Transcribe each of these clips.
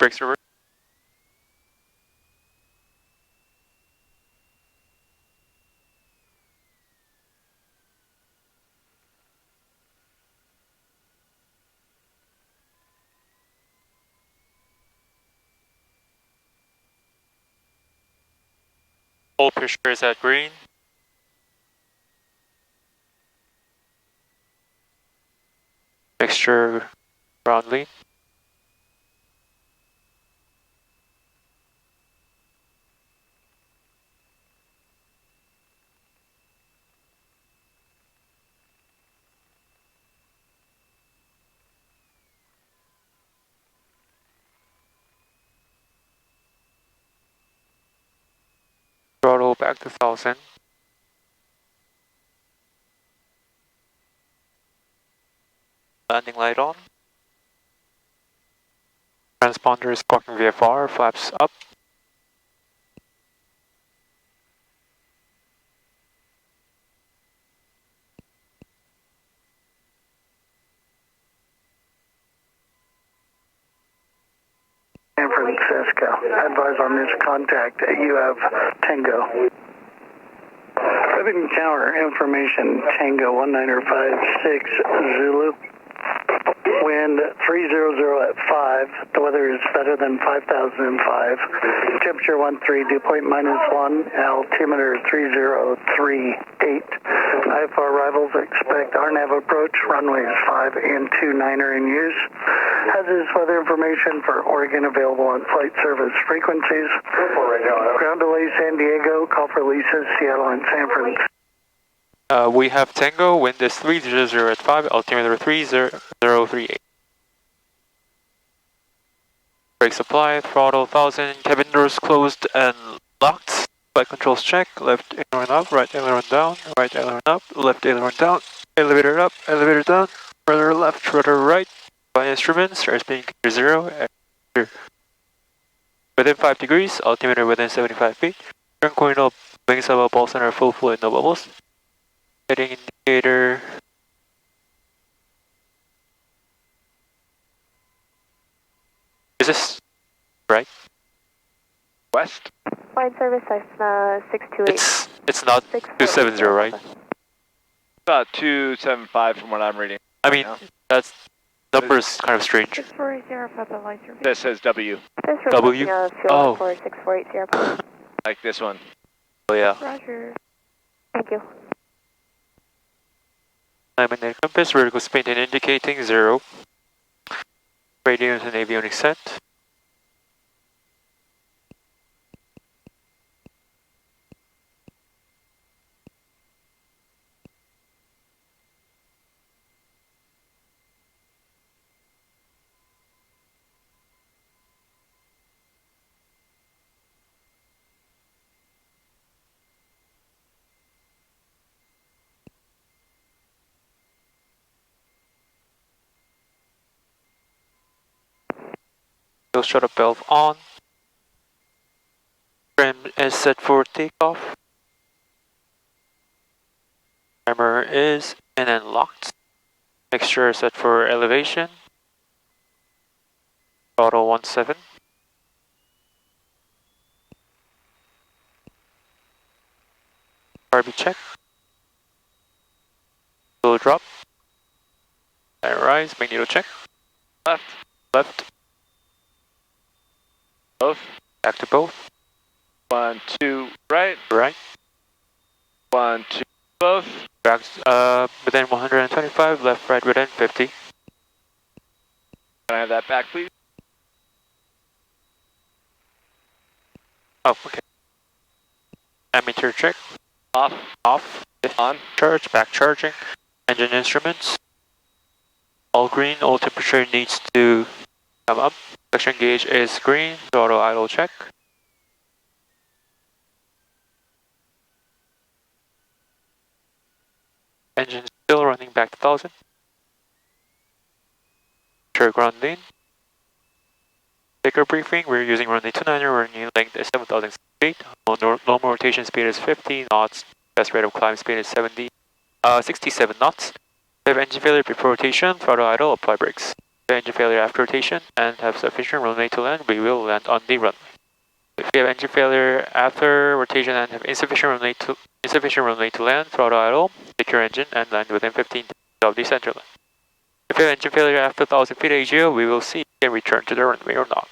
Brakes reverse. Full pressure is at green. Mixture ground lean. Throttle back to 1000. Landing light on. Transponder is squawking VFR, flaps up. San Francisco. Advise on this contact. You have Tango. Living Tower information, Tango 1956 Zulu. Wind 300 at 5. The weather is better than 5005. Temperature 13, dew point -1. Altimeter 3038. IFR arrivals expect RNAV approach. Runways 5 and 29 are in use. Hazardous weather information for Oregon available on flight service frequencies. Ground delay San Diego. Call for Lisa's, Seattle, and San Francisco. We have Tango, wind is 300 at 5, altimeter 3038. Brakes applied, throttle 1000, cabin doors closed and locked. Flight controls check, left aileron up, right aileron down, right aileron up, left aileron down, elevator up, elevator down, rudder left, rudder right. Flight instruments, airspeed 0, within 5 degrees, altimeter within 75 feet. Turn coin up, wings above ball center, full fluid, no bubbles. Heading indicator. Is this right? West? Flight service Cessna 628. It's not 270, right? About 275 from what I'm reading. I mean, that's number is kind of strange. 640 Papa light service. This says W. This W? Oh. For 6480 Papa. Like this one. Oh yeah. Roger. Thank you. Alignment and compass, vertical spin and indicating 0. Radio and avionics set. Shutter valve on. Trim is set for takeoff. Timer is in and locked. Mixture set for elevation. Throttle 17. RB check. Low drop. And rise. Magneto check. Left. Left. Both. Back to both. 1, 2, right. Right. 1, 2, both. Back within 125. Left, right within 50. Can I have that back, please? Oh, okay. Ammeter check. Off. Off. On. Charge. Back charging. Engine instruments. All green. All temperature needs to come up. Suction gauge is green. Throttle idle check. Engine still running back to 1000. Sure, ground lean. Ticker briefing. We're using runway 29er. Runway length is 7,000 feet. Normal rotation speed is 50 knots. Best rate of climb speed is 67 knots. If engine failure before rotation, throttle idle, apply brakes. Engine failure after rotation and have sufficient runway to land, we will land on the runway. If you have engine failure after rotation and have insufficient runway to land, throttle idle, secure engine, and land within 15 of the center line. If you have engine failure after 1,000 feet AGO, we will see if you can return to the runway or not.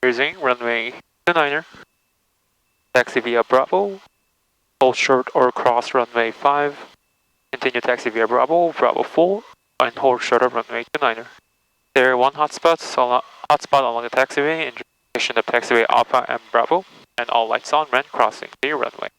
Cruising runway 29er. Taxi via Bravo. Hold short or cross runway 5. Continue taxi via Bravo, Bravo 4, and hold short of runway 29er. There are one hotspot along the taxiway in direction of taxiway Alpha and Bravo, and all lights on when crossing the runway.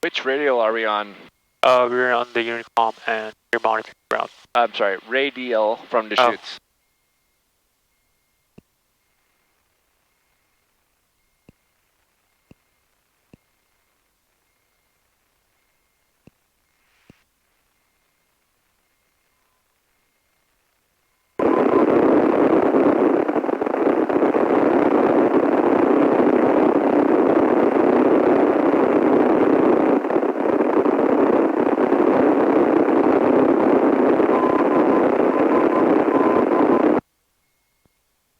Which radial are we on? We're on the Unicom and we're monitoring ground. I'm sorry, radial from the chutes.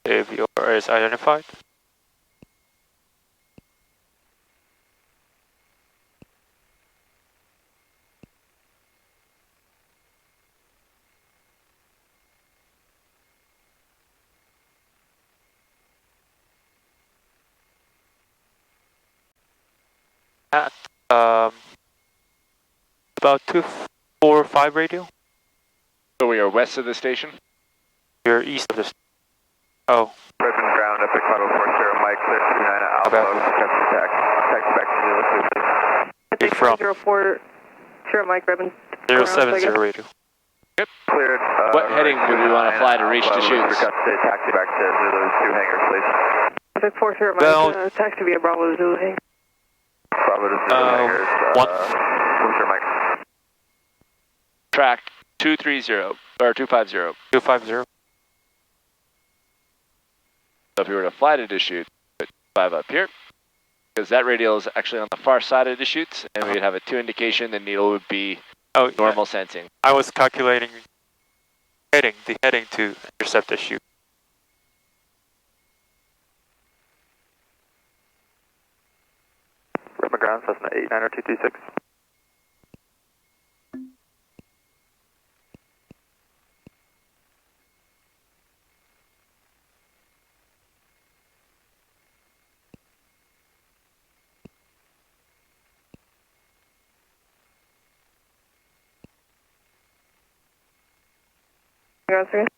The viewer is identified. At about 245 radio. So we are west of the station? We're east of the station. Oh. Ribbon ground, Epic 5040, Mike, clear 29 Alpha, taxi back to 02, please. From 04, Mike Ribbon. 070 radio. Yep. Cleared. What heading would we want to fly to reach the chutes? Taxi back to Zulu 2 hangar, please. Epic 40, Mike, Well, taxi via Bravo Zulu Hangar. Bravo to Zulu hangars. Mike. Track 230, or 250. 250. So if we were to fly to Deschutes, put 5 up here, because that radial is actually on the far side of Deschutes, and we'd have a 2 indication, the needle would be normal sensing. I was calculating the heading to intercept the chute. Ribbon ground, Cessna 89226. Ground,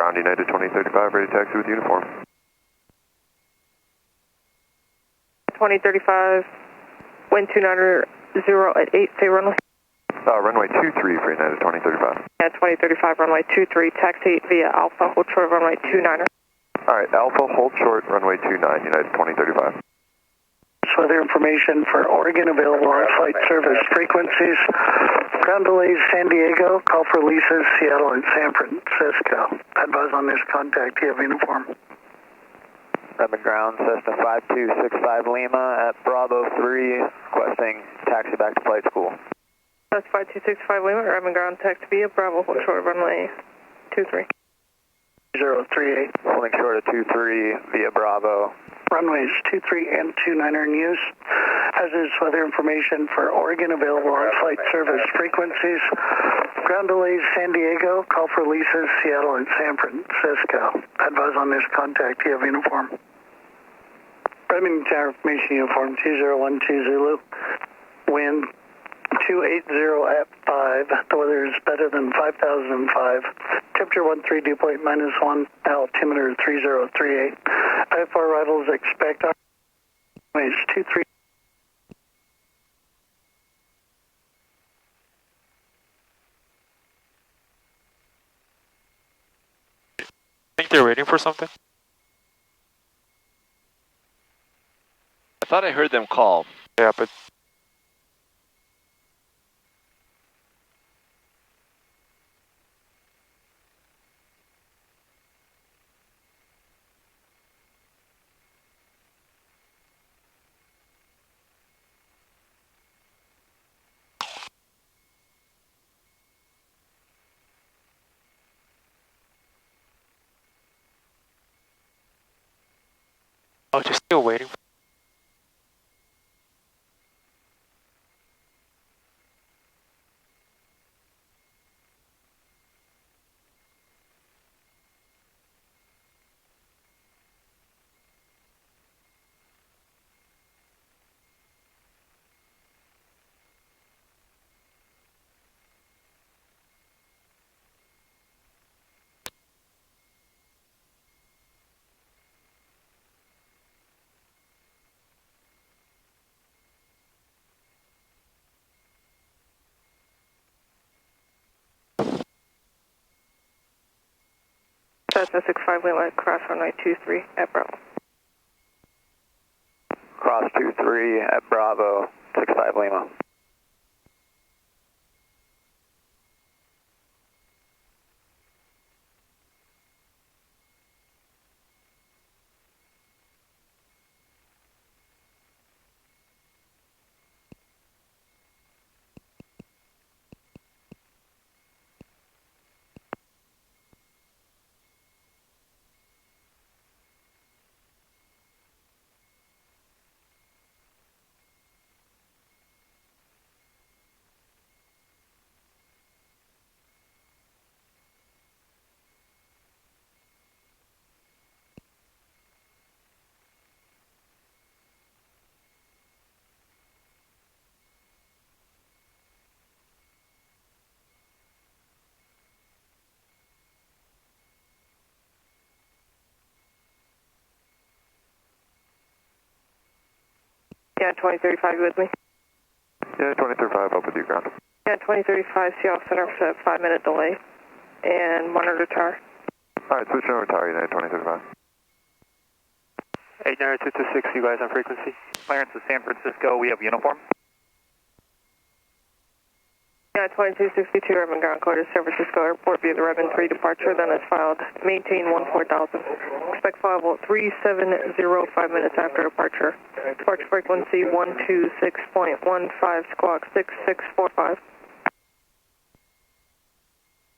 Ground United 2035, ready to taxi with uniform. 2035, wind 290 at 8, say runway. Runway 23 for United 2035. Yeah, 2035, runway 23, taxi via Alpha, hold short runway 29er. Alright, Alpha, hold short, runway 29, United 2035. Weather information for Oregon, available on flight service frequencies. Ground delays San Diego, call for leases Seattle and San Francisco. Advise on this contact, you have uniform. Redmond Ground, Cessna 5265 Lima at Bravo 3, requesting taxi back to flight school. That's 5265 Lima, Redmond Ground, taxi via Bravo, hold short runway 23. 038. Holding short of 23 via Bravo. Runways 23 and 29 are in use. As is weather information for Oregon, available on flight service frequencies. Ground delays San Diego, call for leases Seattle and San Francisco. Advise on this contact, you have uniform. Redmond Tower information uniform 2012 Zulu. Wind 280 at 5. The weather is better than 5005. Temperature 13, dew point -1. Altimeter 3038. IFR arrivals expect runways 23. I think they're waiting for something. I thought I heard them call. Yeah, but oh, just still waiting. Cessna 65 Lima, cross runway 23 at Bravo. Cross 23 at Bravo 65 Lima. Yeah, 2035, you with me? Yeah, 2035, up with you, ground. Yeah, 2035, Seattle Center for a 5-minute delay and monitor tower. Alright, switching over to Tower United 2035. 89226, you guys on frequency? Clearance to San Francisco, we have uniform. Yeah, 2262 Redmond Ground, code to San Francisco Airport via the Redmond 3 departure, then it's filed. Maintain 14000. Expect flight 370, 5 minutes after departure. Departure frequency 126.15, squawk 6645.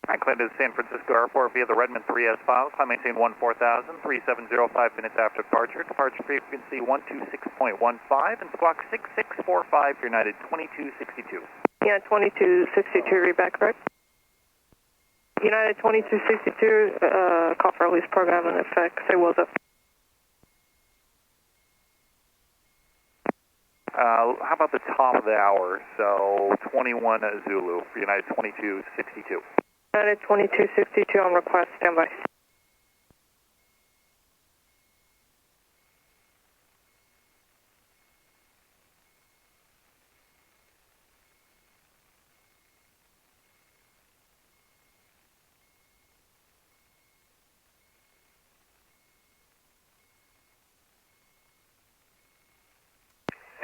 I cleared to San Francisco Airport via the Redmond 3S file. Climb maintain 14000, 370, 5 minutes after departure. Departure frequency 126.15 and squawk 6645 for United 2262. Yeah, 2262, read back, correct? United 2262, call for release program in effect. Say what's up. How about the top of the hour? So 21 Zulu for United 2262. United 2262 on request, standby.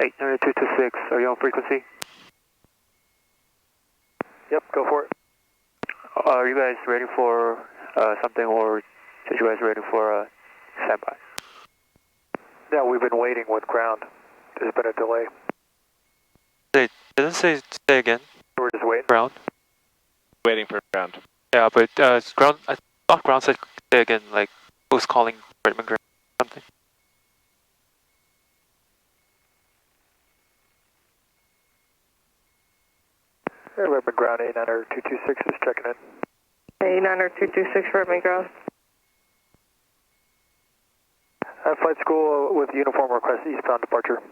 89226, are you on frequency? Yep, go for it. Are you guys ready for something, or are you guys ready for standby? Yeah, we've been waiting with ground. There's been a delay. It doesn't say stay again. We're just waiting. Ground. Waiting for ground. Yeah, but ground. I thought ground said stay again, like who's calling Redmond ground or something. Hey, Redmond ground 89226 is checking in. 89226 Redmond ground. Flight school with uniform request eastbound departure.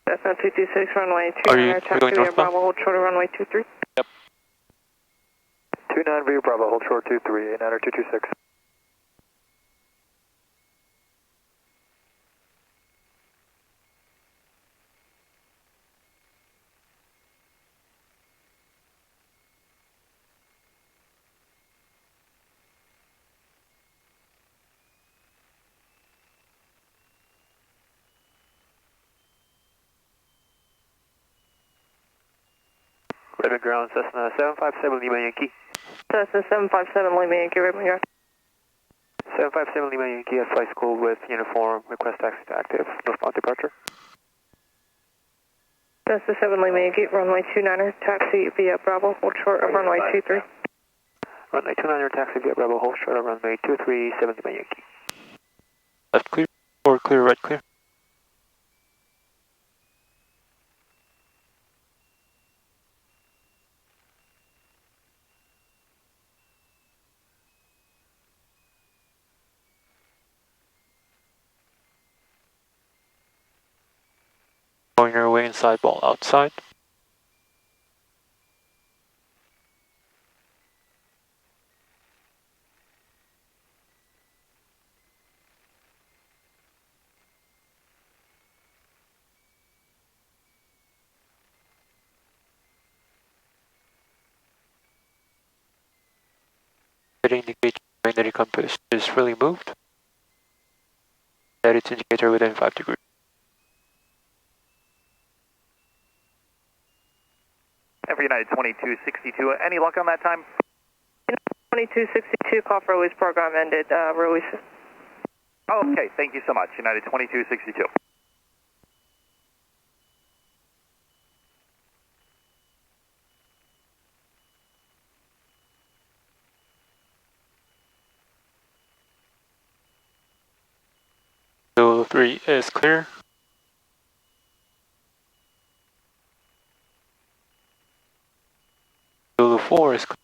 That's not 226 runway Are you 29, taxi going via northbound? Bravo, hold short of runway 23. 29 via Bravo, hold short 23, 89226. Redmond ground, Cessna 757 Lima Yankee. Cessna 757 Lima Yankee Redmond ground. 757 Lima Yankee at flight school with uniform, request taxi to active, northbound departure. Cessna 7 Lima Yankee, runway 29er, taxi via Bravo, hold short of runway 23. Runway 29er, taxi via Bravo, hold short of runway 237 Lima Yankee. Left clear, or clear, right clear. Going your way inside, ball outside. The indicator binary compass is fully moved. Set its indicator within 5 degrees. Every United 2262, any luck on that time? 2262, call for Ruiz, program ended, Ruiz. Oh, okay, thank you so much, United 2262. Zulu 3 is clear. Zulu 4 is clear.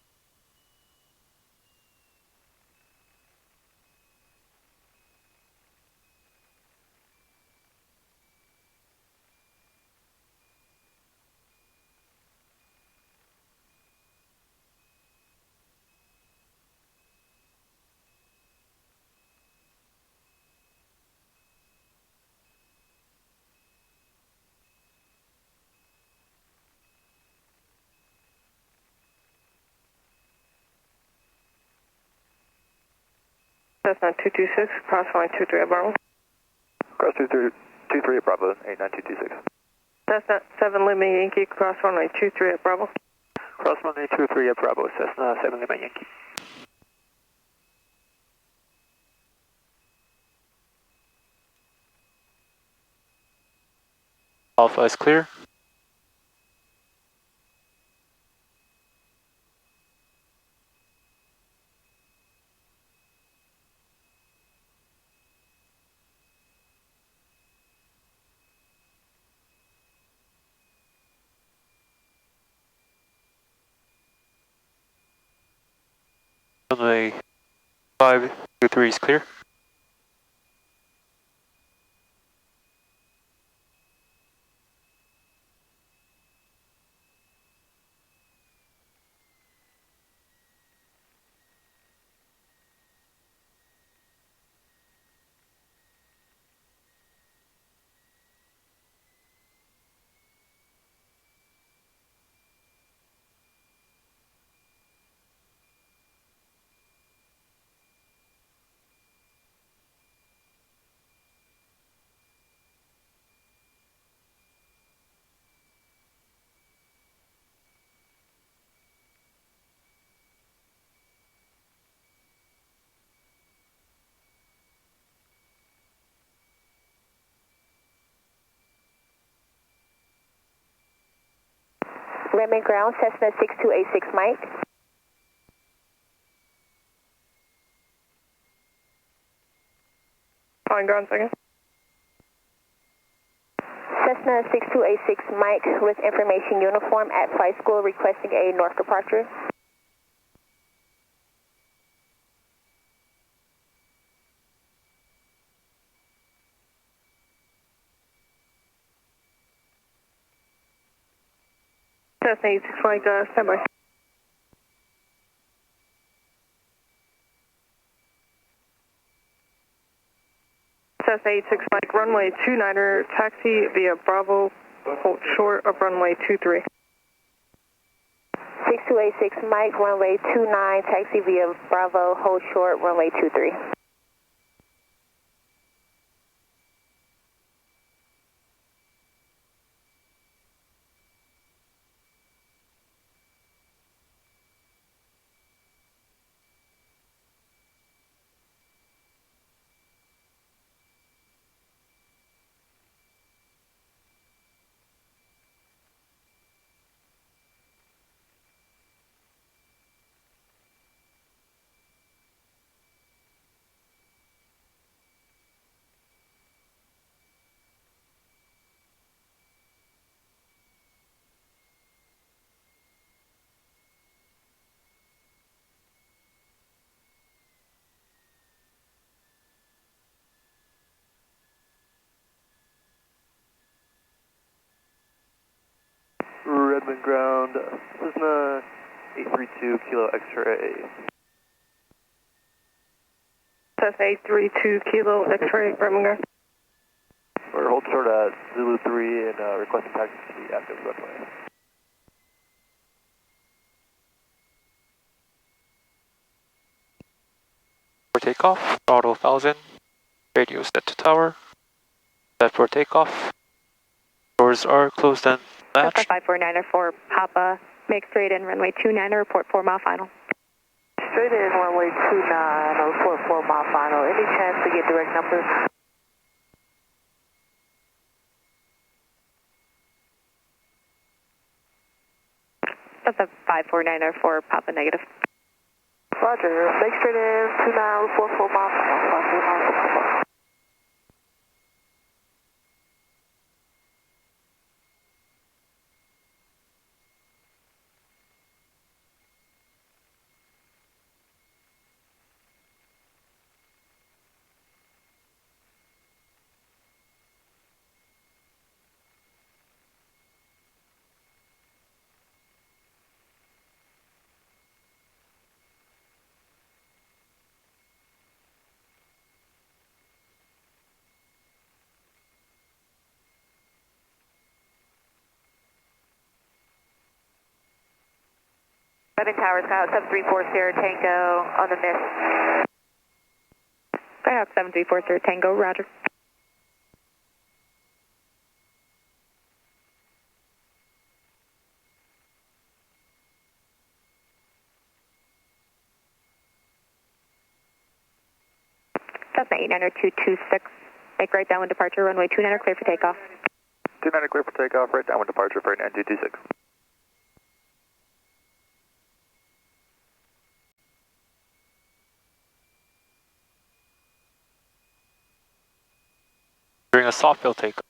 Cessna 226, cross line 23 at Bravo. Cross 23 at Bravo, 89226. Cessna 7 Lima Yankee, cross runway 23 at Bravo. Cross runway 23 at Bravo, Cessna 7 Lima Yankee. Alpha is clear. Runway 523 is clear. Redmond ground, Cessna 6286 Mike. On ground second. Cessna 6286 Mike with information uniform at flight school requesting a north departure. Cessna 86 Mike, standby. Cessna 86 Mike, runway 29er, taxi via Bravo, hold short of runway 23. 6286 Mike, runway 29, taxi via Bravo, hold short, runway 23. Redmond ground, Cessna 832 Kilo X-ray. Cessna 832 Kilo X-ray, Redmond ground. We're hold short at Zulu 3 and requesting taxi to the active runway. For takeoff, throttle 1000, radio set to tower, set for takeoff. Doors are closed and latched. Cessna 5494 Papa, make straight in runway 29, report 4 mile final. Straight in runway 29, report 4 mile final. Any chance to get direct numbers? Cessna 5494 Papa negative. Roger, make straight in 29, report 4 mile final. Redmond Tower, Skyhawk 734 Sierra Tango on the miss. Skyhawk 734 Sierra Tango, roger. Cessna 89226, make right downwind departure, runway 29 clear for takeoff. 29 clear for takeoff, right downwind departure for 9226. During a soft fill takeoff.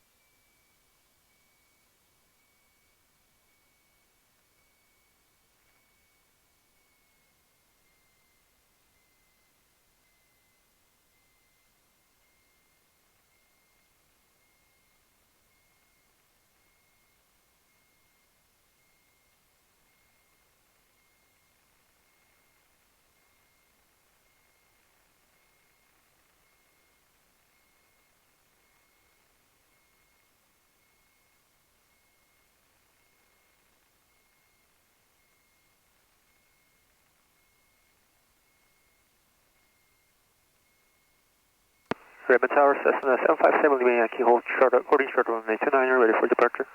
Redmond Tower, Cessna 757 Lima Yankee, hold short, holding short runway 29, ready for departure.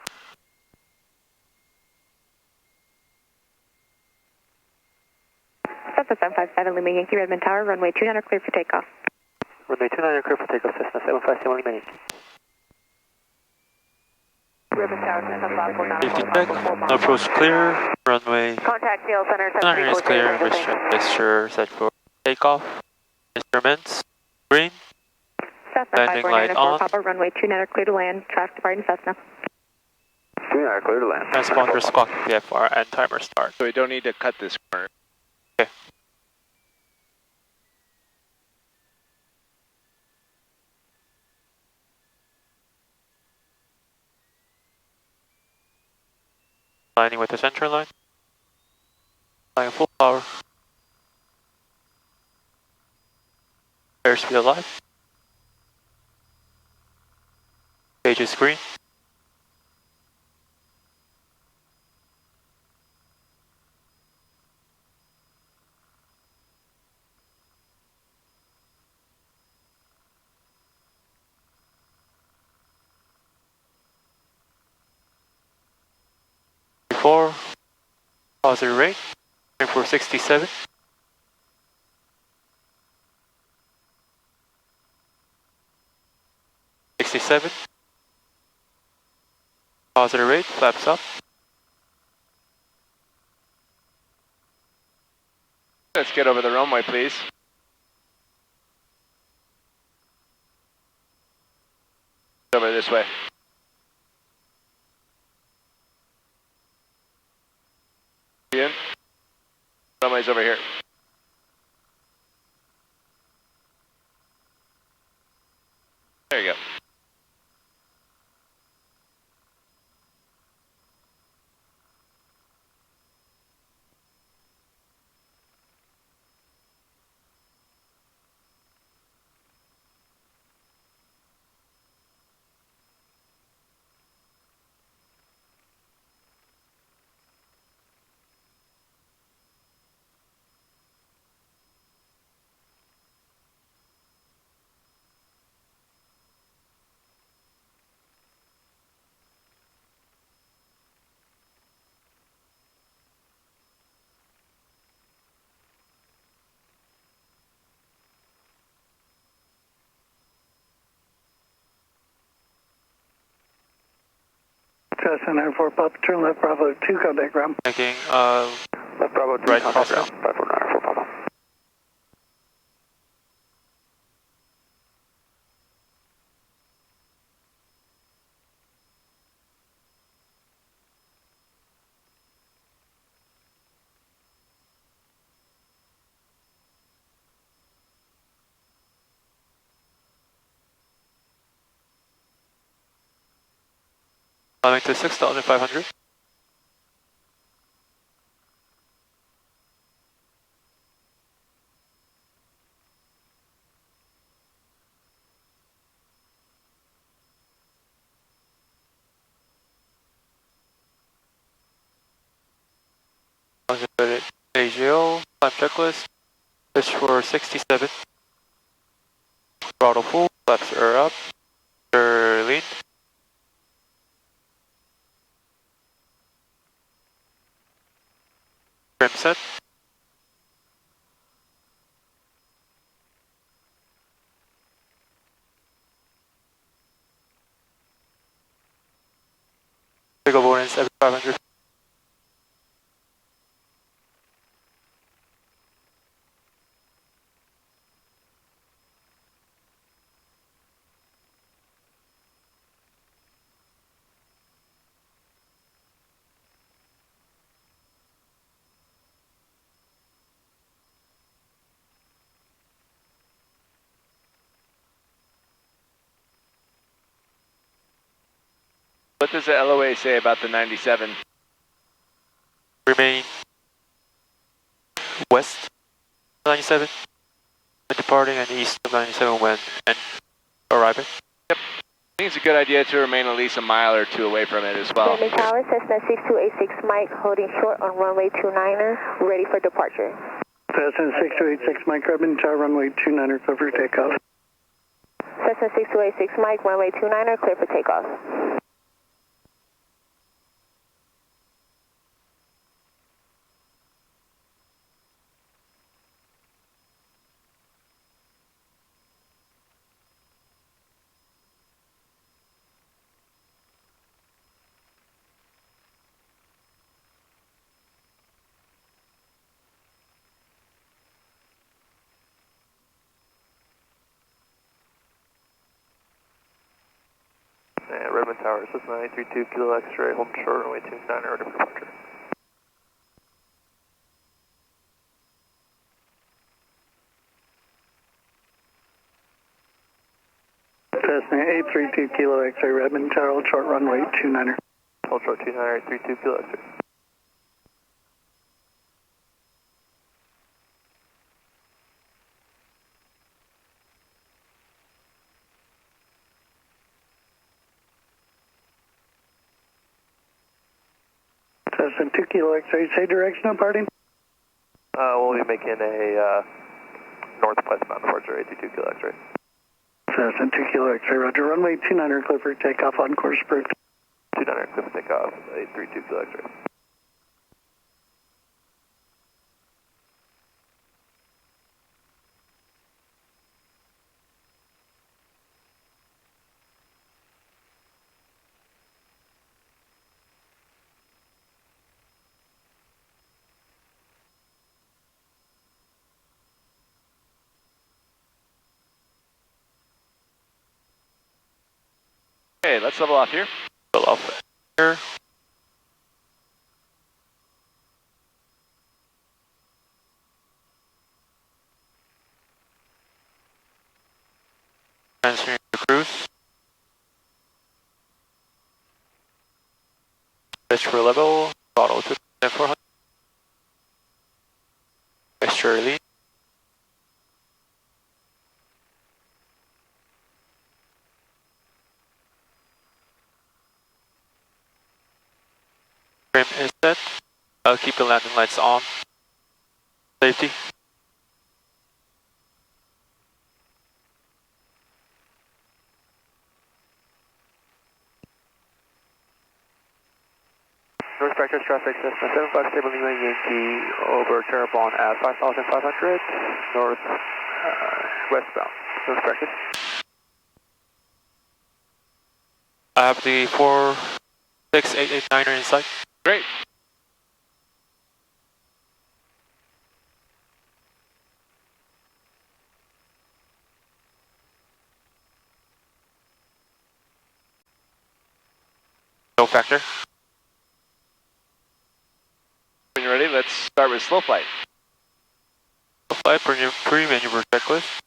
Cessna 757 Lima Yankee, Redmond Tower, runway 29 clear for takeoff. Runway 29 clear for takeoff, Cessna 757 Lima Yankee. Ribbon Tower, Cessna 549. Safety check, approach clear, runway Contact CL Center runway is 734. clear, mixture set for takeoff, instruments, green, Cessna landing light 5494, on, Papa, runway 29 clear to land, traffic departing Cessna. 29 clear to land. transponder squawking VFR and timer start. So we don't need to cut this corner. Okay. Aligning with the center line. Flying full power. Airspeed alive. Page is green. Before, positive rate, aim for 67. Positive rate, flaps up. Let's get over the runway, please. Over this way. In. Runway's over here. There you go. Cessna 94 Papa, turn left Bravo 2, contact ground. Making Left Bravo 2, right contact crossing. ground. 5494 Papa. Climbing to 6,500. AGO, climb checklist, pitch for 67. Throttle full, flaps are up, lean. Trim set. Big avoidance, 7,500. What does the LOA say about the 97? Remain west 97 when departing and east of 97 when and arriving. Yep. I think it's a good idea to remain at least a mile or two away from it as well. Landing Tower, Cessna 6286 Mike, holding short on runway 29er, ready for departure. Cessna 6286 Mike, Redmond Tower, runway 29er, clear for takeoff. Cessna 6286 Mike, runway 29er, clear for takeoff. Redmond Tower, Cessna 932 Kilo X-ray, home short, runway 29, ready for departure. Cessna 832 Kilo X-ray, Redmond Tower, short runway 29er. Hold short 29, 832 Kilo X-ray. Cessna 2 Kilo X-ray, say direction of parting? We'll be making a northwestbound departure, 822 Kilo X-ray. Cessna 2 Kilo X-ray, roger. Runway 29er, clear for takeoff on course approved. 29er, clear for takeoff, 832 Kilo X-ray. Okay, let's level off here. Level off here. Transferring to cruise. Pitch for level, throttle to 400. Extra lean. Trim is set. I'll keep the landing lights on. Safety. North practice traffic, Cessna 75 stable Lima Yankee over Terrebonne at 5,500, north westbound. North practice. I have the 46889er inside. Great. No factor. When you're ready, let's start with slow flight. Flight pre-maneuver checklist.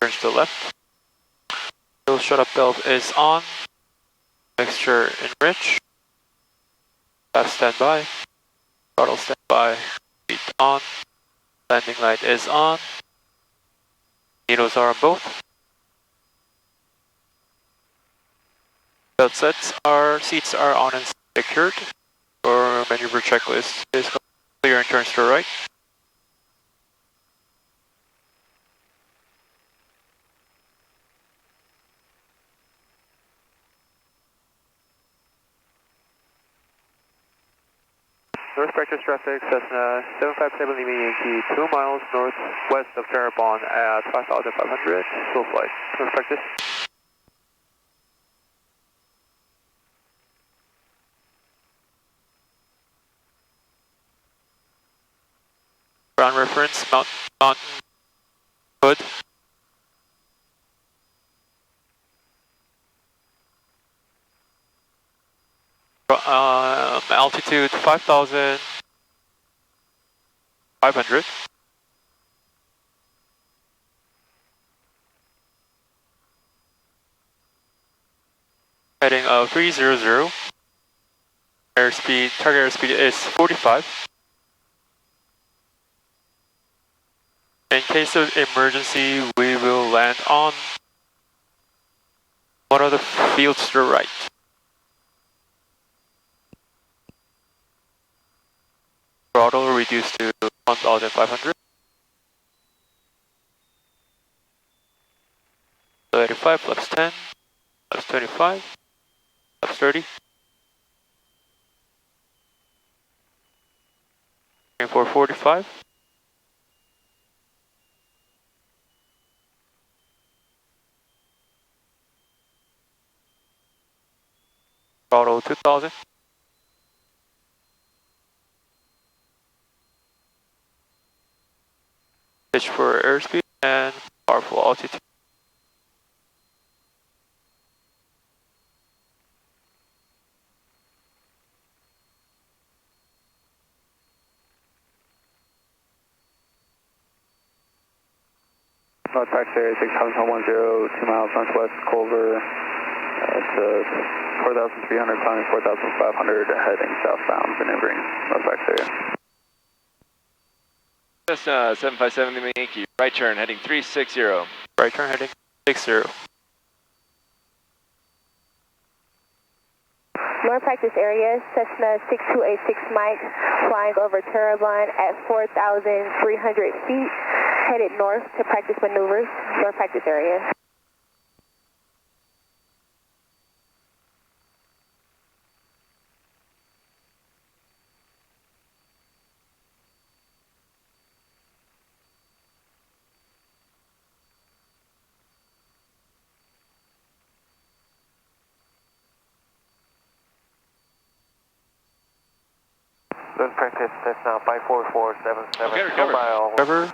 Turns to the left. Fuel shut-up valve is on. Mixture enrich. Flaps standby. Throttle standby. Speed on. Landing light is on. Needles are on both. Belt sets are, seats are on and secured. Our maneuver checklist is clear and turns to the right. North practice traffic, Cessna 757 Lima Yankee, 2 miles northwest of Terrebonne at 5,500, slow flight. North practice. Ground reference, Mountain Hood. Altitude 5,500. Heading of 300. Airspeed, target airspeed is 45. In case of emergency, we will land on one of the fields to the right. Throttle reduced to 1,500. 35, flaps 10, flaps 25, flaps 30. 445. Throttle 2000. Pitch for airspeed and powerful altitude. North practice area 6,110, 2 miles northwest Culver. It's 4,300, climbing 4,500, heading southbound, maneuvering North practice area. Cessna 757 Lima Yankee, right turn heading 360. Right turn heading 60. North practice area, Cessna 6286 Mike, flying over Terrebonne at 4,300 feet, headed north to practice maneuvers, North practice area. North practice, that's now 54477, Okay, recover. mile Cover,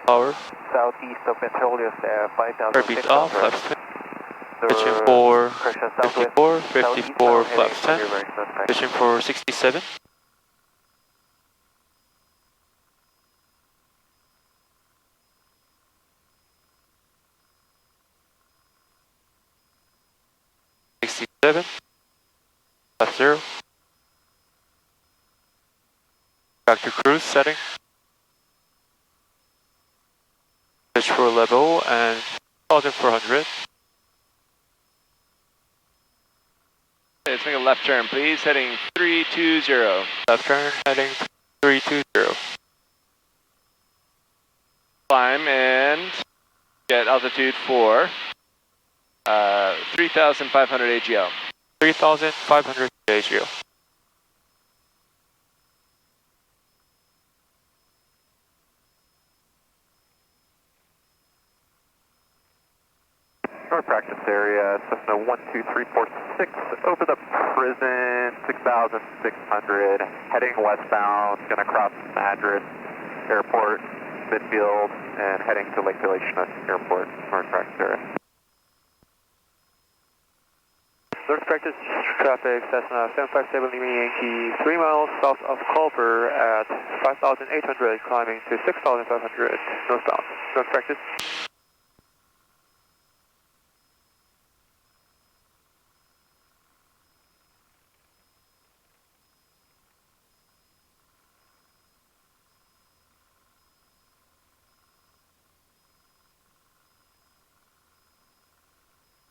power, southeast of Petroleus at heartbeat 5,600. off, flaps 10. Pitching for 54, 54, flaps 10. Pitching for 67. Left 0. Back to cruise setting. Pitch for level and 1,400. Let's make a left turn, please, heading 320. Left turn heading 320. Climb and get altitude for 3,500 AGL. 3,500 AGL. North practice area, Cessna 12346, over the prison, 6,600, heading westbound, gonna cross Madras Airport, Midfield, and heading to Lake Galatian Airport, North practice area. North practice traffic, Cessna 757 Lima Yankee, 3 miles south of Culver at 5,800, climbing to 6,500, northbound. North practice.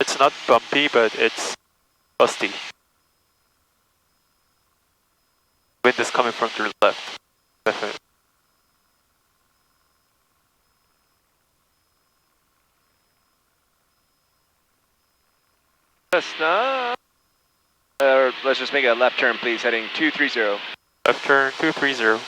It's not bumpy, but it's busty. Wind is coming from the left. Definitely. Cessna. Let's just make a left turn, please, heading 230. Left turn 230.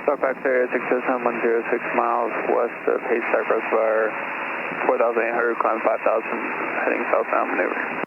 North practice area 60106 miles west of Haystack Reservoir, 4,800, climb 5,000, heading southbound maneuver.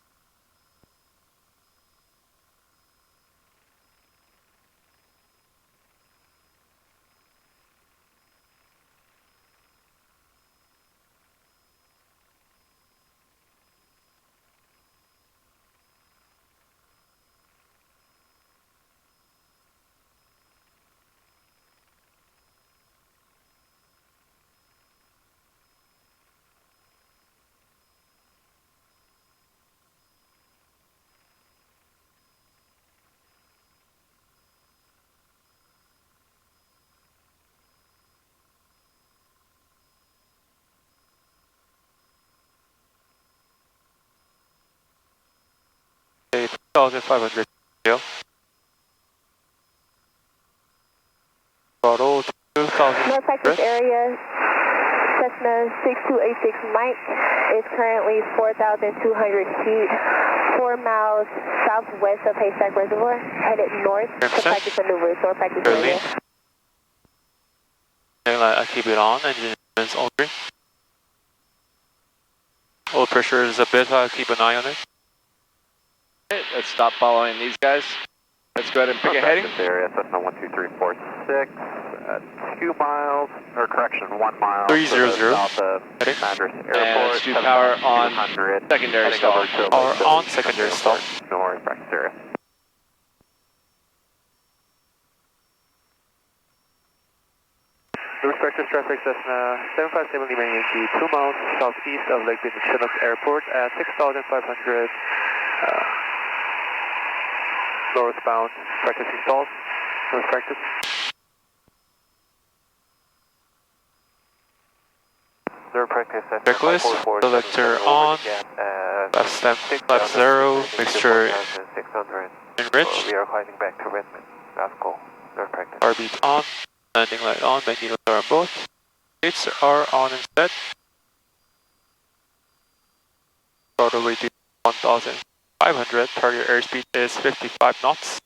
Okay, 2,500 AGL. Throttle 2,000. North practice area, Cessna 6286 Mike is currently 4,200 feet, 4 miles southwest of Haystack Reservoir, headed north to practice maneuvers, North practice area. I keep it on, engine is all green. Oil pressure is a bit high, keep an eye on it. Okay, let's stop following these guys. Let's go ahead and pick a heading. Practice area, Cessna 12346, 2 miles, or correction, 1 mile. 300. South of Madras Airport. And let's do power on 200, secondary stall. Power on secondary stall. No worries, practice area. Respective traffic, Cessna 757 Lima Yankee, 2 miles southeast of Lake Chinook Airport at 6,500 northbound, practicing stalls, north practice. Checklist, selector on, left stem, left 0, mixture enriched, We are climbing back to Redmond, Rascal, north practice. RB's on, landing light on, magnetals are on both, gates are on and set, throttle weight is 1,500, target airspeed is 55 knots.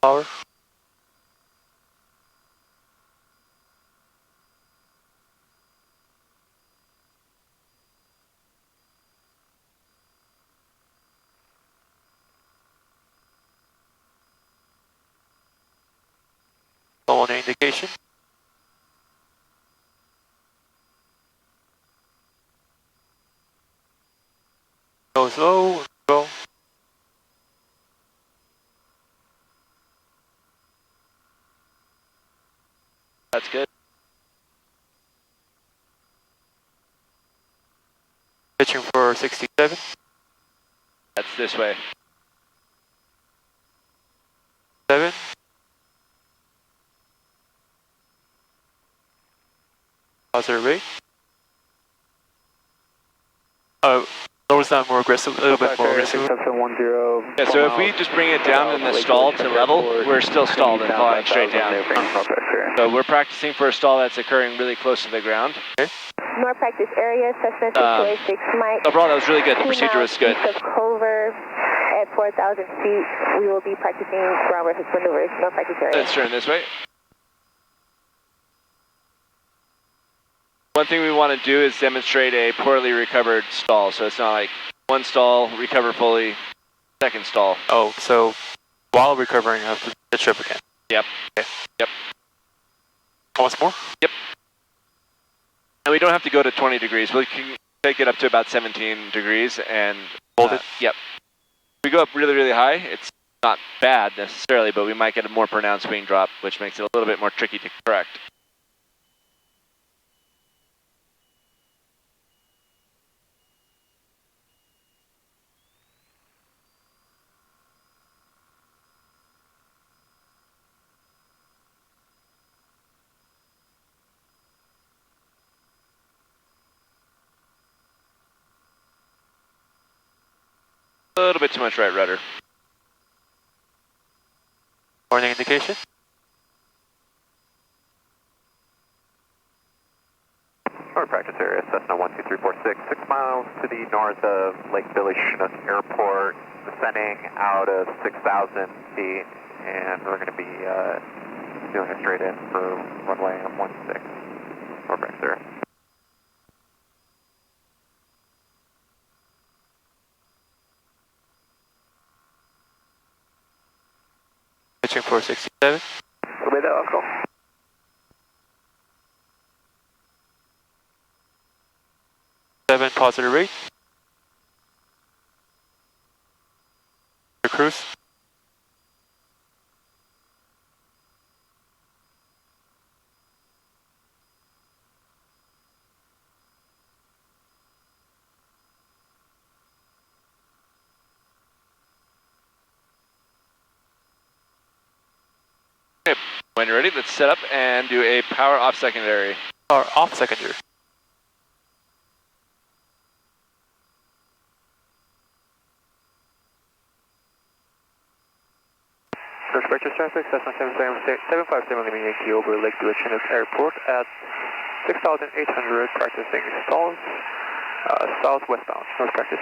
Power. Low on indication. Go slow, go. That's good. Pitching for 67. That's this way. 7. Positive rate. Lowers down more aggressive, a little bit more aggressive. Yeah, so if we just bring it down in the stall to level, we're still stalled and flying straight down. So we're practicing for a stall that's occurring really close to the ground. Okay. North practice area, Cessna 6286 Mike. Overall, that was really good. The 2 procedure was good. miles east of Culver at 4,000 feet. We will be practicing ground versus maneuvers. North practice area. Let's turn this way. One thing we want to do is demonstrate a poorly recovered stall. So it's not like one stall, recover fully, second stall. Oh, so while recovering, I have to pitch up again. Yep. Okay. Yep. Once more? Yep. And we don't have to go to 20 degrees. We can take it up to about 17 degrees and hold it. Yep. If we go up really, really high, it's not bad necessarily, but we might get a more pronounced wing drop, which makes it a little bit more tricky to correct. A little bit too much right rudder. Warning indication. North practice area, Cessna 12346, 6 miles to the north of Lake Billy Chinook Airport, descending out of 6,000 feet, and we're going to be doing a straight in for runway 16. North practice area. Pitching for 67. Obey that, let's go. Seven positive rate. Your cruise. Okay, when you're ready, let's set up and do a power off secondary. Power off secondary. traffic, Cessna 757 leaving Yankee over Lake Village Chinook Airport at 6,800, practicing stalls, southwestbound, north practice.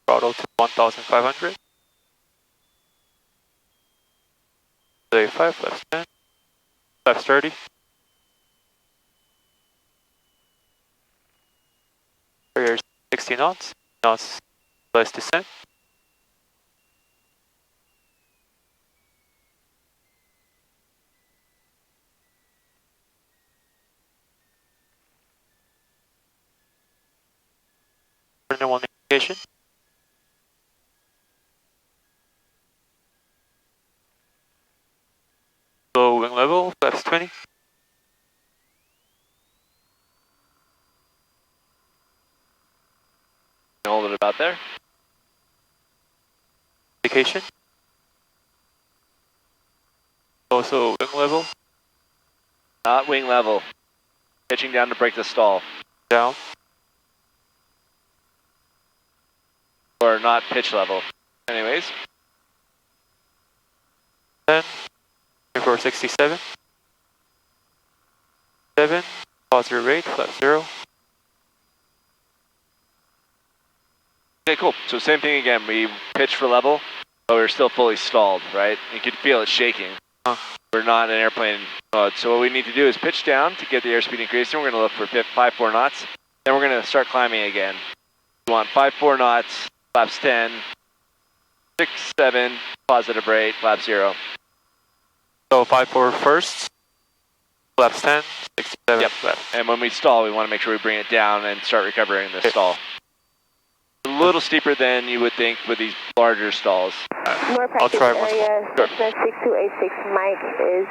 Throttle to 1,500. Delay 5, left 10, left 30. Carrier 60 knots, less descent. Normal indication. Low wing level, flaps 20. Hold it about there. Indication. Also wing level, Not wing level. Pitching down to break the stall. down. Or not pitch level. Anyways. 10, 467. 7, positive rate, flap 0. Okay, cool. So same thing again. We pitched for level, but we're still fully stalled, right? You could feel it shaking. We're not in airplane mode. So what we need to do is pitch down to get the airspeed increasing. We're going to look for 5-4 knots. Then we're going to start climbing again. We want 5-4 knots, flaps 10, 6-7, positive rate, flap 0. So 5-4 first, flaps 10, 67, Yep. flap. And when we stall, we want to make sure we bring it down and start recovering the stall. A little steeper than you would think with these larger stalls. More practice try once area, more. Cessna 6286 Mike is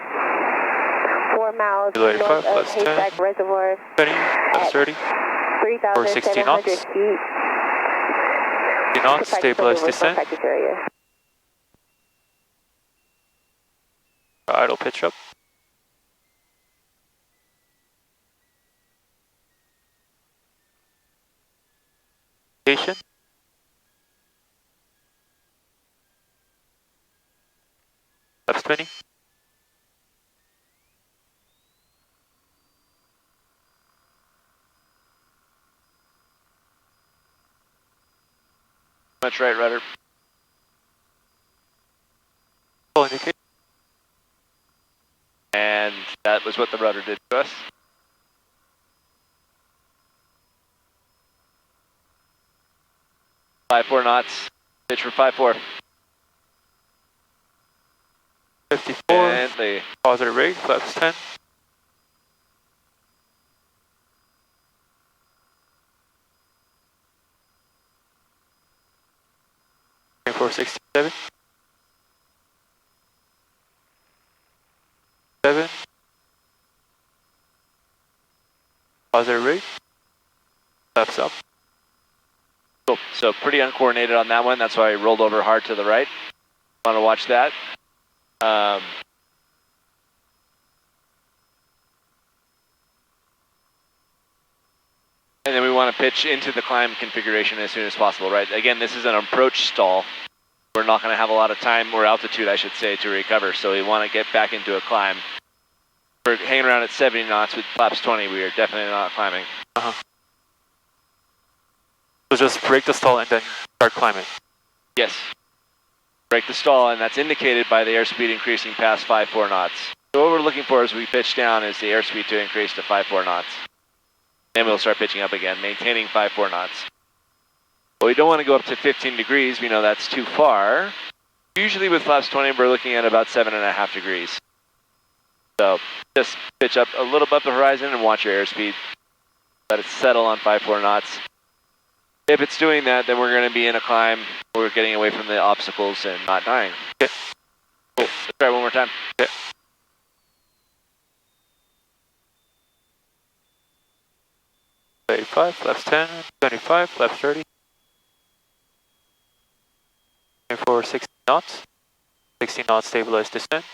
4 miles Delay north 5, of plus 10. Haystack Reservoir 20, plus 30, 60 3,700 knots. feet. 60 knots, stabilize Practice descent. practice area. Idle pitch up. Indication. Flaps 20. Much right, rudder. Full indication. And that was what the rudder did to us. Five 4 knots. Pitch for 5-4. 54, And the positive rate, flaps 10. And 467. 7. Positive rate. Flaps up. cool. So pretty uncoordinated on that one. That's why I rolled over hard to the right. Want to watch that. And then we want to pitch into the climb configuration as soon as possible, right? Again, this is an approach stall. We're not going to have a lot of time, or altitude, I should say, to recover. So we want to get back into a climb. We're hanging around at 70 knots with flaps 20. We are definitely not climbing. So just break the stall and then start climbing. Yes. Break the stall, and that's indicated by the airspeed increasing past 5-4 knots. So what we're looking for as we pitch down is the airspeed to increase to 5-4 knots. Then we'll start pitching up again, maintaining 5-4 knots. But we don't want to go up to 15 degrees. We know that's too far. Usually with flaps 20, we're looking at about 7.5 degrees. So just pitch up a little above the horizon and watch your airspeed. Let it settle on 5-4 knots. If it's doing that, then we're going to be in a climb where we're getting away from the obstacles and not dying. Okay. Cool. Let's try one more time. Okay. Thirty-five, flaps 10, 25, flaps 30. And for 60 knots. 60 knots stabilized descent.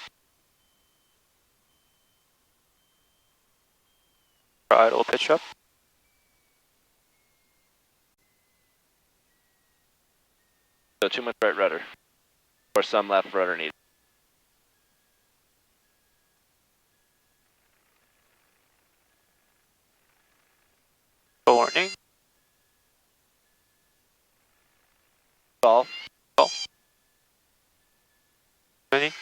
Idle pitch up. So too much right rudder. Or some left rudder needed. Warning. Stall. Any?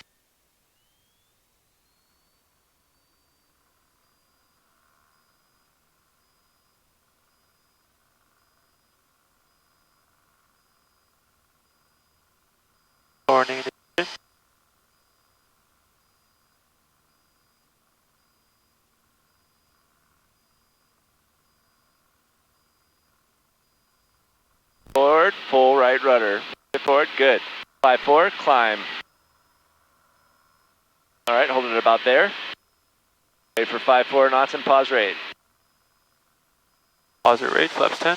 Warning. Forward, full right rudder. Forward, good. 5-4, climb. Alright, hold it about there. Wait for 5-4 knots and pause rate. Pause at rate, flaps 10.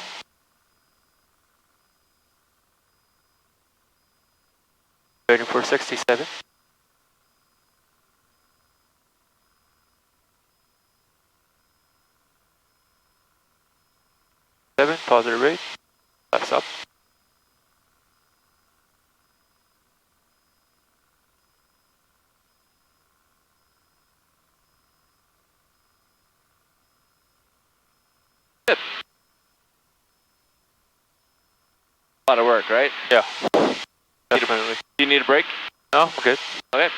Waiting for 67. Pause at rate, flaps up. Good. A lot of work, right? Yeah. Definitely. Do you need a break? No, I'm good. Okay.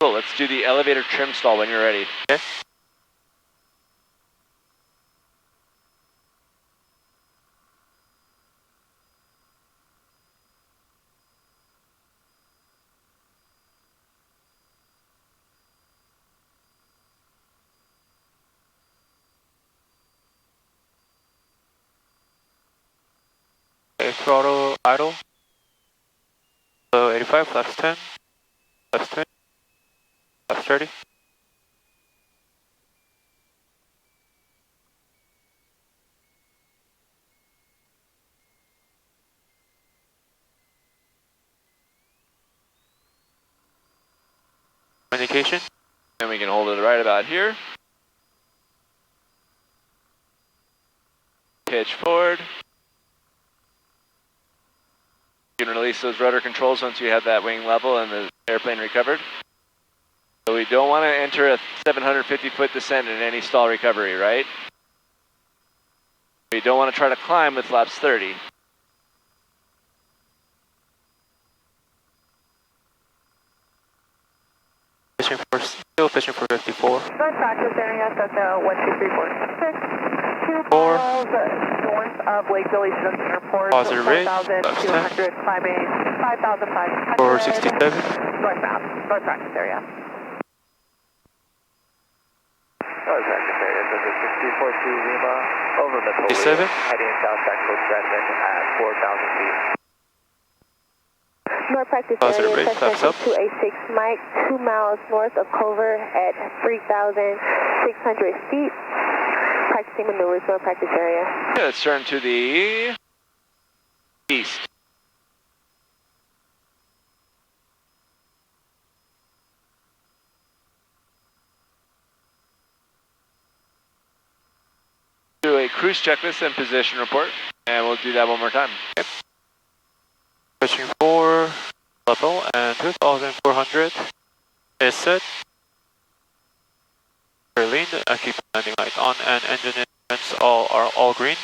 Cool, let's do the elevator trim stall when you're ready. Okay. Okay, throttle idle. So 85, flaps 10. Flaps 20. Flaps 30. Indication. And we can hold it right about here. Pitch forward. You can release those rudder controls once you have that wing level and the airplane recovered. So we don't want to enter a 750-foot descent in any stall recovery, right? We don't want to try to climb with flaps 30. Still fishing for 54. North practice area, that's 12346. 2 4. miles north of Lake Billy Chinook Airport. Positive rate. 4,200, climbing 5,500. 467. Northbound, north practice area. North practice area, this is 6242 Lima, over Napoleon, 57. heading south back towards Redmond at 4,000 feet. North practice Positive area, rate, flaps up. 286 Mike, 2 miles north of Culver at 3,600 feet. Practicing maneuvers, north practice area. Okay, let's turn to the east. Do a cruise checklist and position report, and we'll do that one more time. Okay. Pushing 4 level and 2,400 is set. Berlin, I keep landing light on and engine instruments are all green.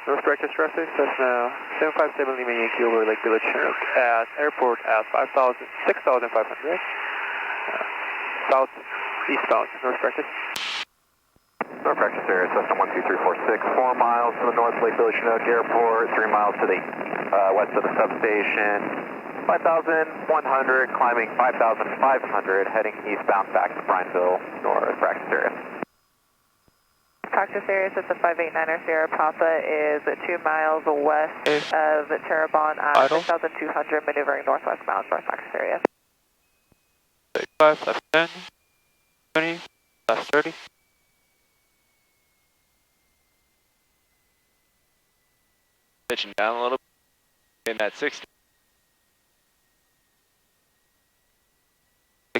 North practice traffic, Cessna 757 Lima Yankee over Lake Village Chinook at airport at 6,500. South eastbound, North practice. North practice area, Cessna 12346, 4 miles to the north, Lake Village Chinook Airport, 3 miles to the west of the substation, 5,100, climbing 5,500, heading eastbound back to Brineville, North practice area. Practice area, Cessna 589er Sierra Papa is 2 miles west of Terrebonne at 6,200, maneuvering northwest bound, north practice area. 35, left 10, 20, left 30. Pitching down a little bit in that 60.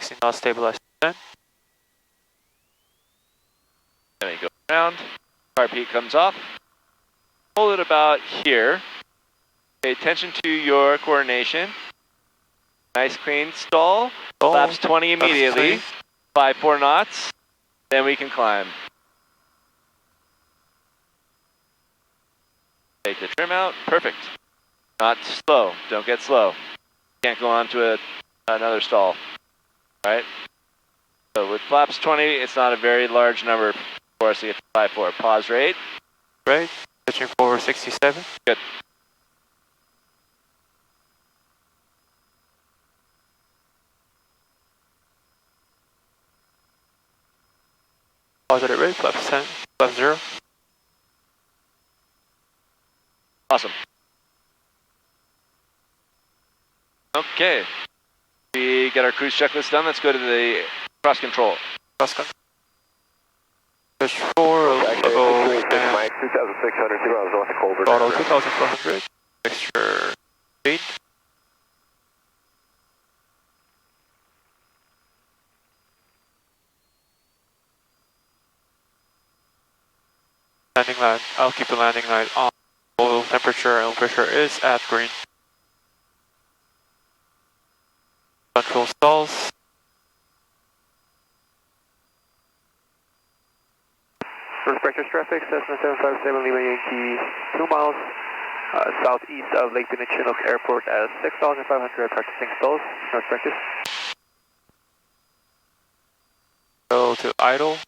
60 knots, stabilize descent. Then we go around. Car peak comes off. Hold it about here. Pay attention to your coordination. Nice clean stall. Flaps 20 immediately. 5-4 knots. Then we can climb. Take the trim out. Perfect. Not slow. Don't get slow. Can't go on to another stall. Alright? So with flaps 20, it's not a very large number for us to get to 5-4. Pause rate. Right. Pitching for 67. Good. Positive rate, flaps 10, flaps 0. Awesome. Okay. We get our cruise checklist done. Let's go to the cross control. Cross control. Push 4, level, and Mike, 2,600, 2 hours north of Colbert. throttle 2,400. Extra speed. Landing line, I'll keep the landing line on. Oil temperature and pressure is at green. Control stalls. First breakfast traffic, Cessna 757 Lima Yankee, 2 miles southeast of Lake Bennett Chinook Airport at 6,500 practicing stalls, north practice. Go to idle.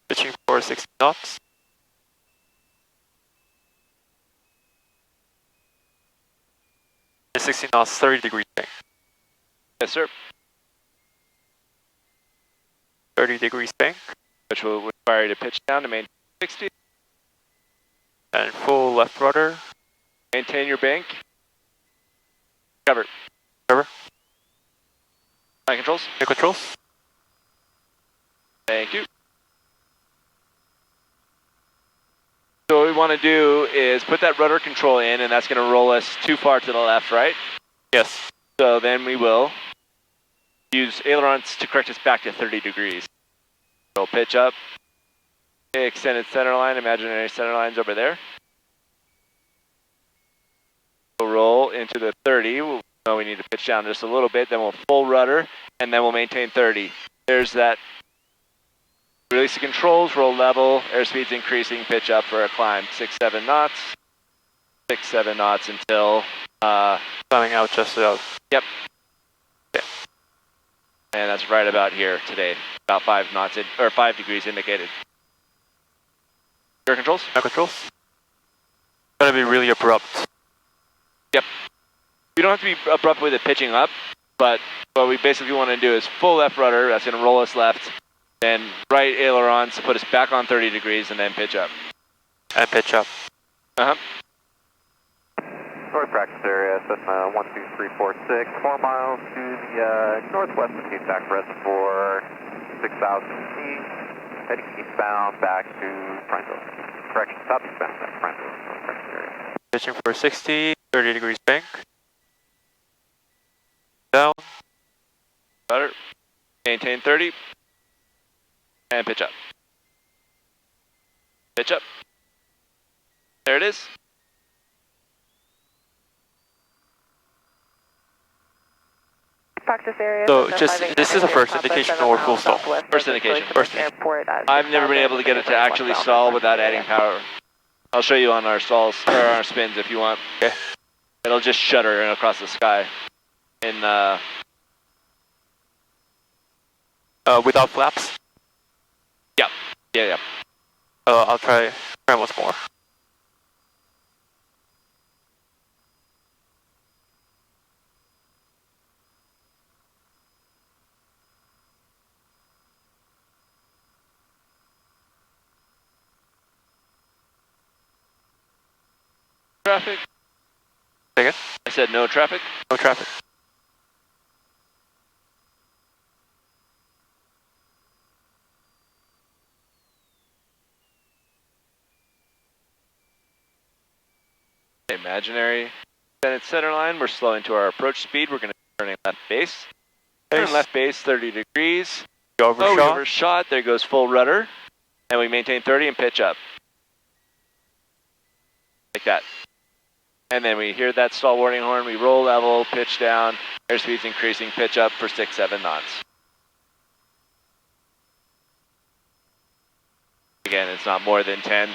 Pitching for 60 knots. And 60 knots, 30 degrees bank. Yes, sir. 30 degrees bank. Which will require you to pitch down to maintain 60. And full left rudder. Maintain your bank. Cover. Cover. Flight controls. New controls. Thank you. So what we want to do is put that rudder control in, and that's going to roll us too far to the left, right? Yes. So then we will use ailerons to correct us back to 30 degrees. So pitch up. Extended center line, imaginary center lines over there. We'll roll into the 30. We'll know we need to pitch down just a little bit, then we'll full rudder, and then we'll maintain 30. There's that. Release the controls, roll level, airspeed's increasing, pitch up for a climb. 6-7 knots. 6-7 knots until Climbing out just out. Yep. Yeah. And that's right about here today. About 5 knots in, or 5 degrees indicated. Air controls? No controls. Gonna be really abrupt. Yep. You don't have to be abrupt with it pitching up, but what we basically want to do is full left rudder, that's going to roll us left, then right ailerons to put us back on 30 degrees, and then pitch up. And pitch up. Uh-huh. North practice area, Cessna 12346, 4 miles to the northwest of Cape Reservoir, 6,000 feet, heading eastbound back to Prineville. Correction, southeastbound back to Prineville, north practice area. Pitching for 60, 30 degrees bank. Down. Rudder. Maintain 30. And pitch up. Pitch up. There it is. Practice area. So just, this is a first indication or full stall? First indication. First indication. I've never been able to get it to actually stall without adding power. I'll show you on our stalls, or our spins if you want. Okay. It'll just shudder across the sky. In without flaps? Yeah. Yeah. I'll try once more. Traffic. Say again? I said no traffic. No traffic. Imaginary Then it's center line. We're slowing to our approach speed. We're going to turn left base. Turn left base 30 degrees. Go overshot. Oh, we overshot. There goes full rudder. And we maintain 30 and pitch up. Like that. And then we hear that stall warning horn. We roll level, pitch down. Airspeed's increasing, pitch up for 6-7 knots. Again, it's not more than 10.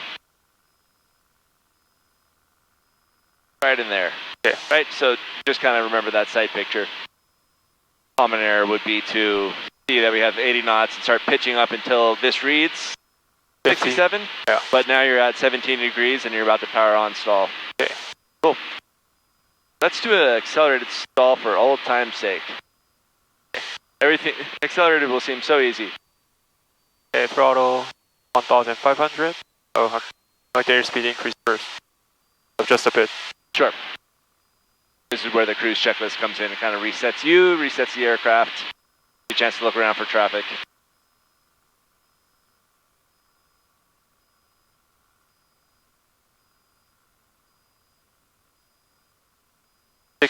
Right in there. Okay. Right, so just kind of remember that sight picture. Common error would be to see that we have 80 knots and start pitching up until this reads 67. Yeah. But now you're at 17 degrees and you're about to power on stall. Okay. Cool. Let's do an accelerated stall for old time's sake. Everything accelerated will seem so easy. Okay, throttle 1,500. Oh, like the airspeed increase first. So just a bit. Sure. This is where the cruise checklist comes in. It kind of resets you, resets the aircraft. Give you a chance to look around for traffic.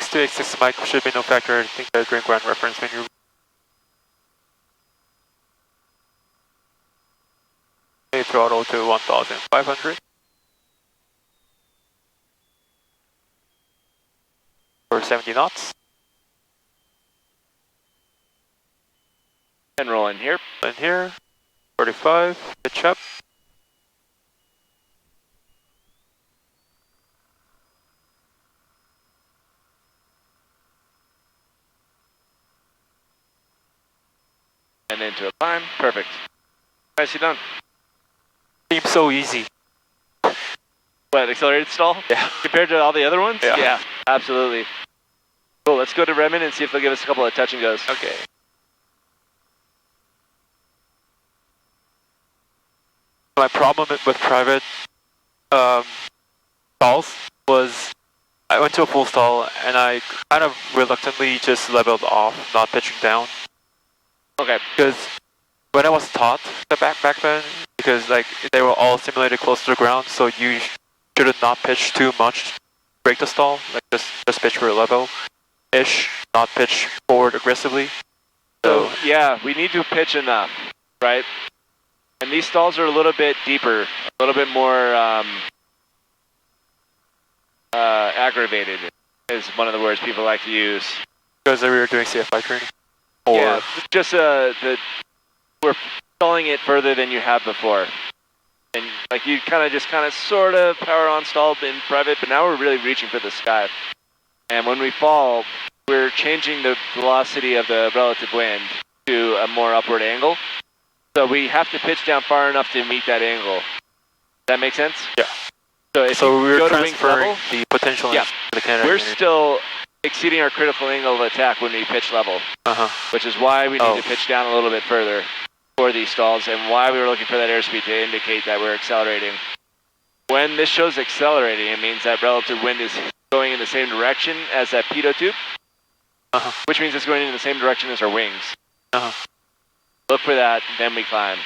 Six mic should be no factor. I think the green ground reference when you. Okay, throttle to 1,500. For 70 knots. And roll in here. In here. 45. Pitch up. And into a climb. Perfect. Nicely done. Seems so easy. What, accelerated stall? Yeah. Compared to all the other ones? Yeah. Absolutely. Cool, let's go to Redmond and see if they'll give us a couple of touch and goes. Okay. My problem with private stalls was I went to a full stall and I kind of reluctantly just leveled off, not pitching down. Okay. Because when I was taught the back then, because like they were all simulated close to the ground, so you should not pitch too much, break the stall, like just pitch for a level-ish, not pitch forward aggressively. So yeah, we need to pitch enough, right? And these stalls are a little bit deeper, a little bit more aggravated is one of the words people like to use. Because we were doing CFI training? Or yeah, just we're stalling it further than you have before. And like you kind of sort of power on stall in private, but now we're really reaching for the sky. And when we fall, we're changing the velocity of the relative wind to a more upward angle. So we have to pitch down far enough to meet that angle. Does that make sense? Yeah. So if so you we're go to transferring wing level, the potential yeah, to the Canada. We're still exceeding our critical angle of attack when we pitch level. Which is why we need to pitch down a little bit further for these stalls and why we were looking for that airspeed to indicate that we're accelerating. When this shows accelerating, it means that relative wind is going in the same direction as that pitot tube, which means it's going in the same direction as our wings. Look for that, then we climb.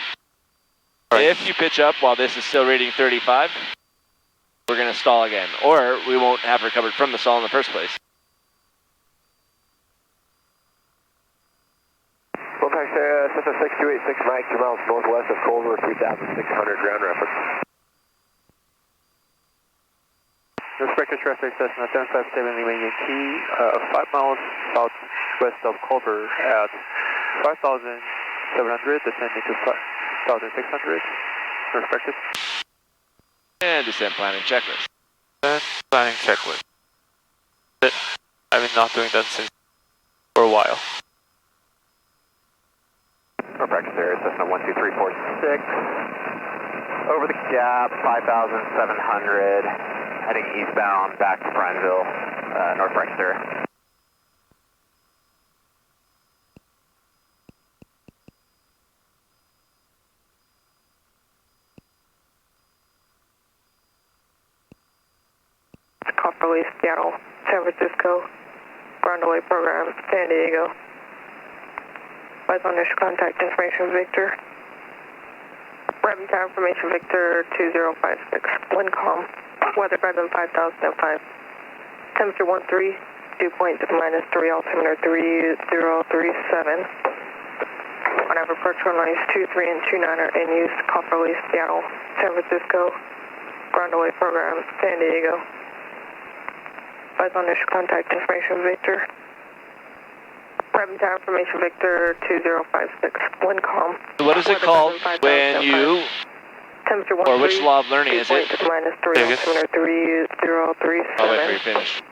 Right. If you pitch up while this is still rating 35, we're going to stall again, or we won't have recovered from the stall in the first place. Well, thanks, Cessna 6286 Mike, 2 miles northwest of Culver, 3,600 ground reference. Respected traffic, Cessna 757 Lima Yankee, 5 miles southwest of Culver at 5,700, descending to 5,600. Respected. And descent planning checklist. Descent planning checklist. I've been not doing that since for a while. Our practice area, Cessna 12346. Over the gap, 5,700. Heading eastbound back to Prineville, North practice area. Copperly, Seattle, San Francisco, ground delay program, San Diego. Advise on initial contact information, Victor. Rapid time information, Victor 2056. Wind calm. Weather greater than 5,005. Temperature 13, dew point -3, altimeter 3037. On average, approach runways 23 and 29 are in use. Copperly, Seattle, San Francisco, ground away program, San Diego. Advise on initial contact information, Victor. Revenue tower information, Victor 2056, wind calm. So what is it called when you, Temperature or which law of learning is it? -3, altimeter 3037. I'll wait for you to finish.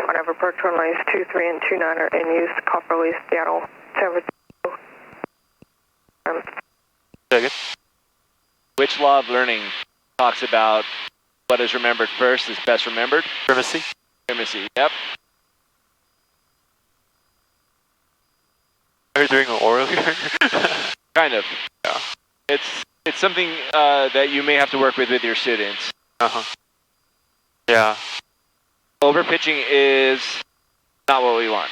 On average, approach runways 23 and 29 are in use. Copperly, Seattle, San Francisco. Which law of learning talks about what is remembered first is best remembered? Primacy. Primacy, yep. Are you doing an oral here? Kind of. Yeah. It's something that you may have to work with your students. Yeah. Overpitching is not what we want.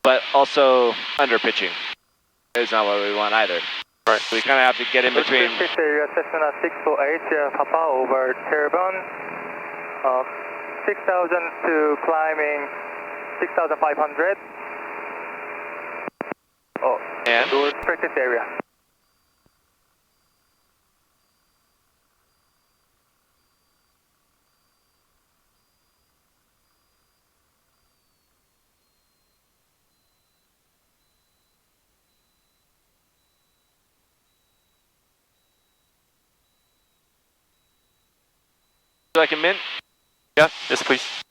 But also underpitching is not what we want either. Right. We kind of have to get in between. Area Cessna 648, Papa over Terrebonne. 6,000 to climbing 6,500. Oh, And? towards practice area. So I can mint? Yeah, yes please.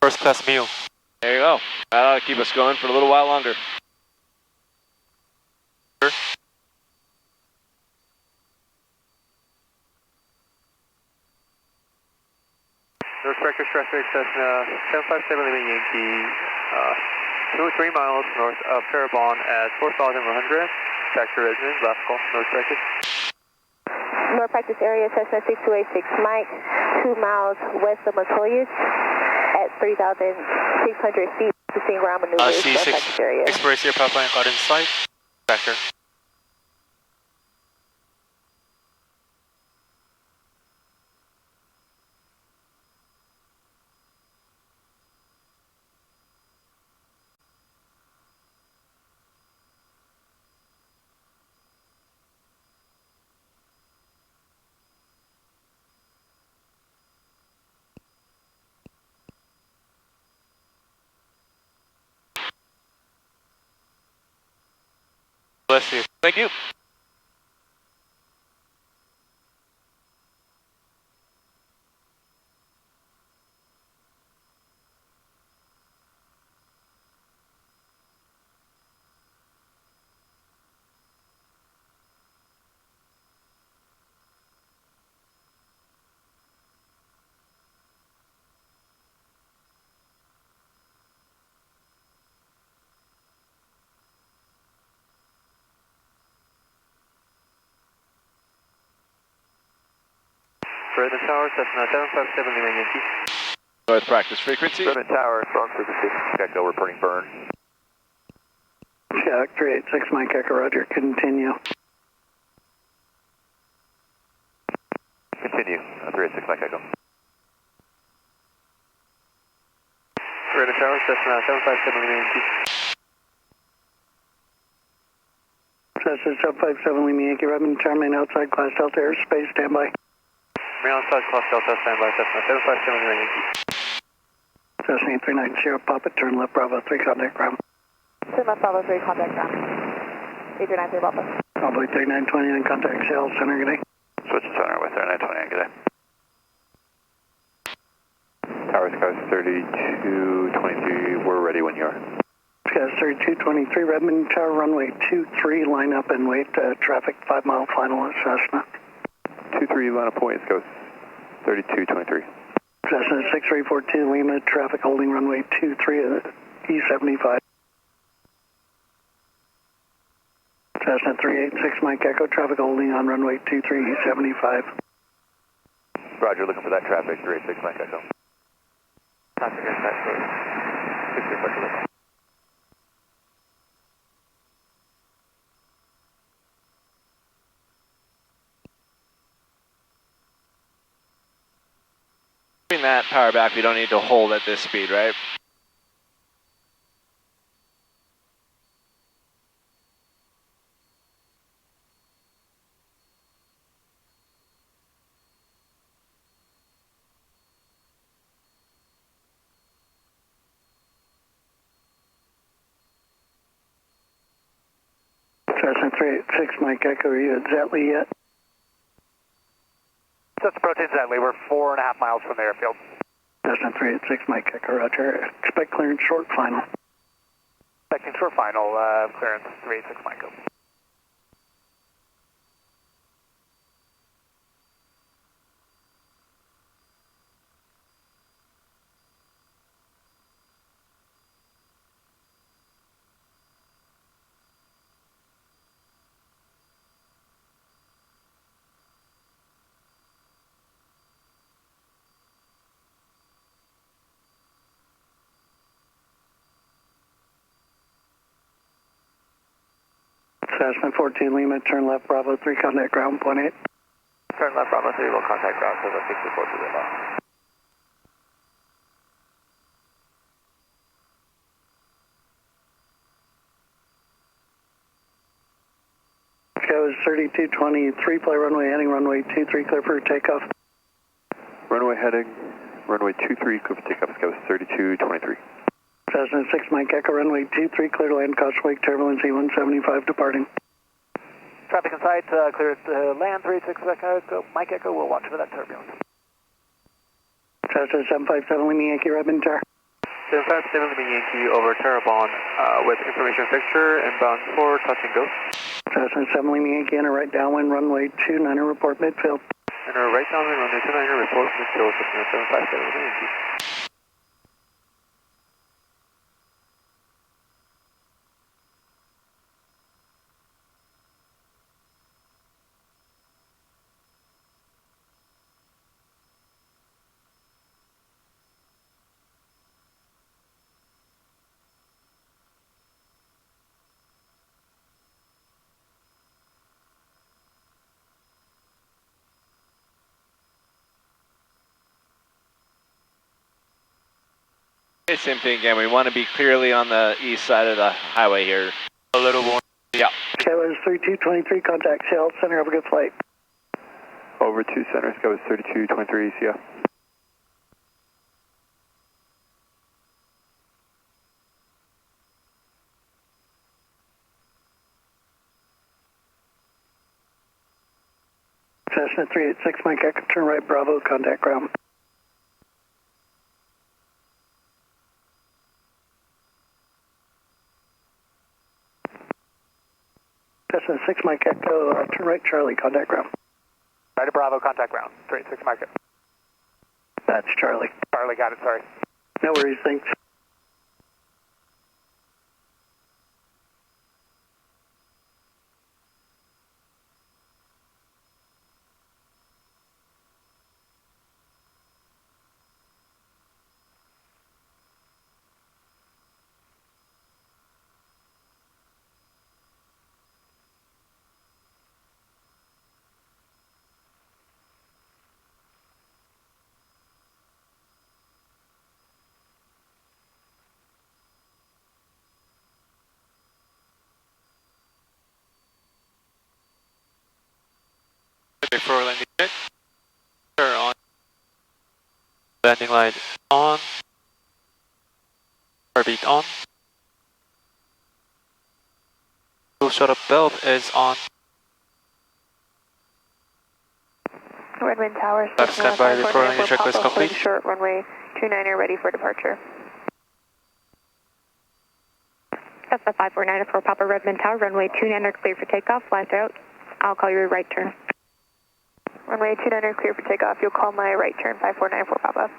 First class meal. There you go. That'll keep us going for a little while longer. Sure. North Breakfast traffic, Cessna 757 Lima Yankee, 3 miles north of Terrebonne at 4,100. Back to residence, last call, North Breakfast. North practice area, Cessna 6286 Mike, 2 miles west of Matoyas at 3,600 feet. Seeing ground maneuvers, C6 practice area. Express Air Pipeline got in sight. Vector. Bless you. Thank you. Redmond Tower, Cessna 757 Lima Yankee. North practice frequency. Redmond Tower, strong frequency. Echo reporting burn. Jack 386 Mike Echo, roger, continue. Continue, 386 Mike Echo. Redmond Tower, Cessna 757 Lima Yankee. Cessna 757 Lima Yankee, Redmond Tower, main outside class Delta airspace, standby. Main outside class Delta, standby, Cessna 757 Lima Yankee. Cessna 390 Papa, turn left, Bravo 3, contact ground. Turn left, Bravo 3, contact ground. 8393 Bravo. Bravo 3929, contact Seattle Center, good day. Switch to center with 3929, good day. Tower Skies 3223, we're ready when you are. Skies 3223, Redmond Tower, runway 23, line up and wait, traffic 5 mile final at Cessna. 23 line of point, Skies 3223. Cessna 6342 Lima, traffic holding runway 23 E75. Cessna 386 Mike Echo, traffic holding on runway 23 E75. Roger, looking for that traffic, 386 Mike Echo. Between that power back, we don't need to hold at this speed, right? Cessna 386, Mike Echo, are you at Zetley yet? Cessna approaching Zetley. We're 4.5 miles from the airfield. Cessna 386, Mike Echo, roger. Expect clearance short final. Expecting short final clearance 386 Mike Echo. Cessna 14 Lima, turn left Bravo 3, contact ground, point 8. Turn left Bravo 3, will contact ground, Cessna 64 to the left. Go is 3223, play runway heading, runway 23, clear for takeoff. Runway heading, runway 23, clear for takeoff, Sky 3223. Cessna 6 Mike Echo, runway 23, clear to land, caution wake turbulence E175 departing. Traffic in sight, clear to land 386 Mike Echo, we'll watch for that turbulence. Cessna 757 Lima Yankee, Redmond Tower. 757 Lima Yankee over Terrebonne with information fixture, inbound for touch and go. Cessna 7 Lima Yankee, enter right downwind, runway 29, report midfield. Enter right downwind, runway 29, report midfield, Cessna 757 Lima Yankee. Okay, same thing again. We want to be clearly on the east side of the highway here. A little more. Yeah. Kilo 3223, contact Seattle Center, have a good flight. Over to center, Sky 3223, yeah. Cessna 386 Mike Echo, turn right Bravo, contact ground. Cessna 6 Mike Echo, turn right Charlie, contact ground. Right to Bravo, contact ground 386 Mike Echo. That's Charlie. Charlie, got it, sorry. No worries, thanks. Before landing jet, turn on. Landing light on. Heartbeat on. Fuel shuttle belt is on. Redmond Tower, Left standby before landing checklist complete. Short runway 29er ready for departure. Cessna 549 for Papa Redmond Tower, runway 29er clear for takeoff, flight out. I'll call your right turn. Runway 29er clear for takeoff, you'll call my right turn, 549 for Papa.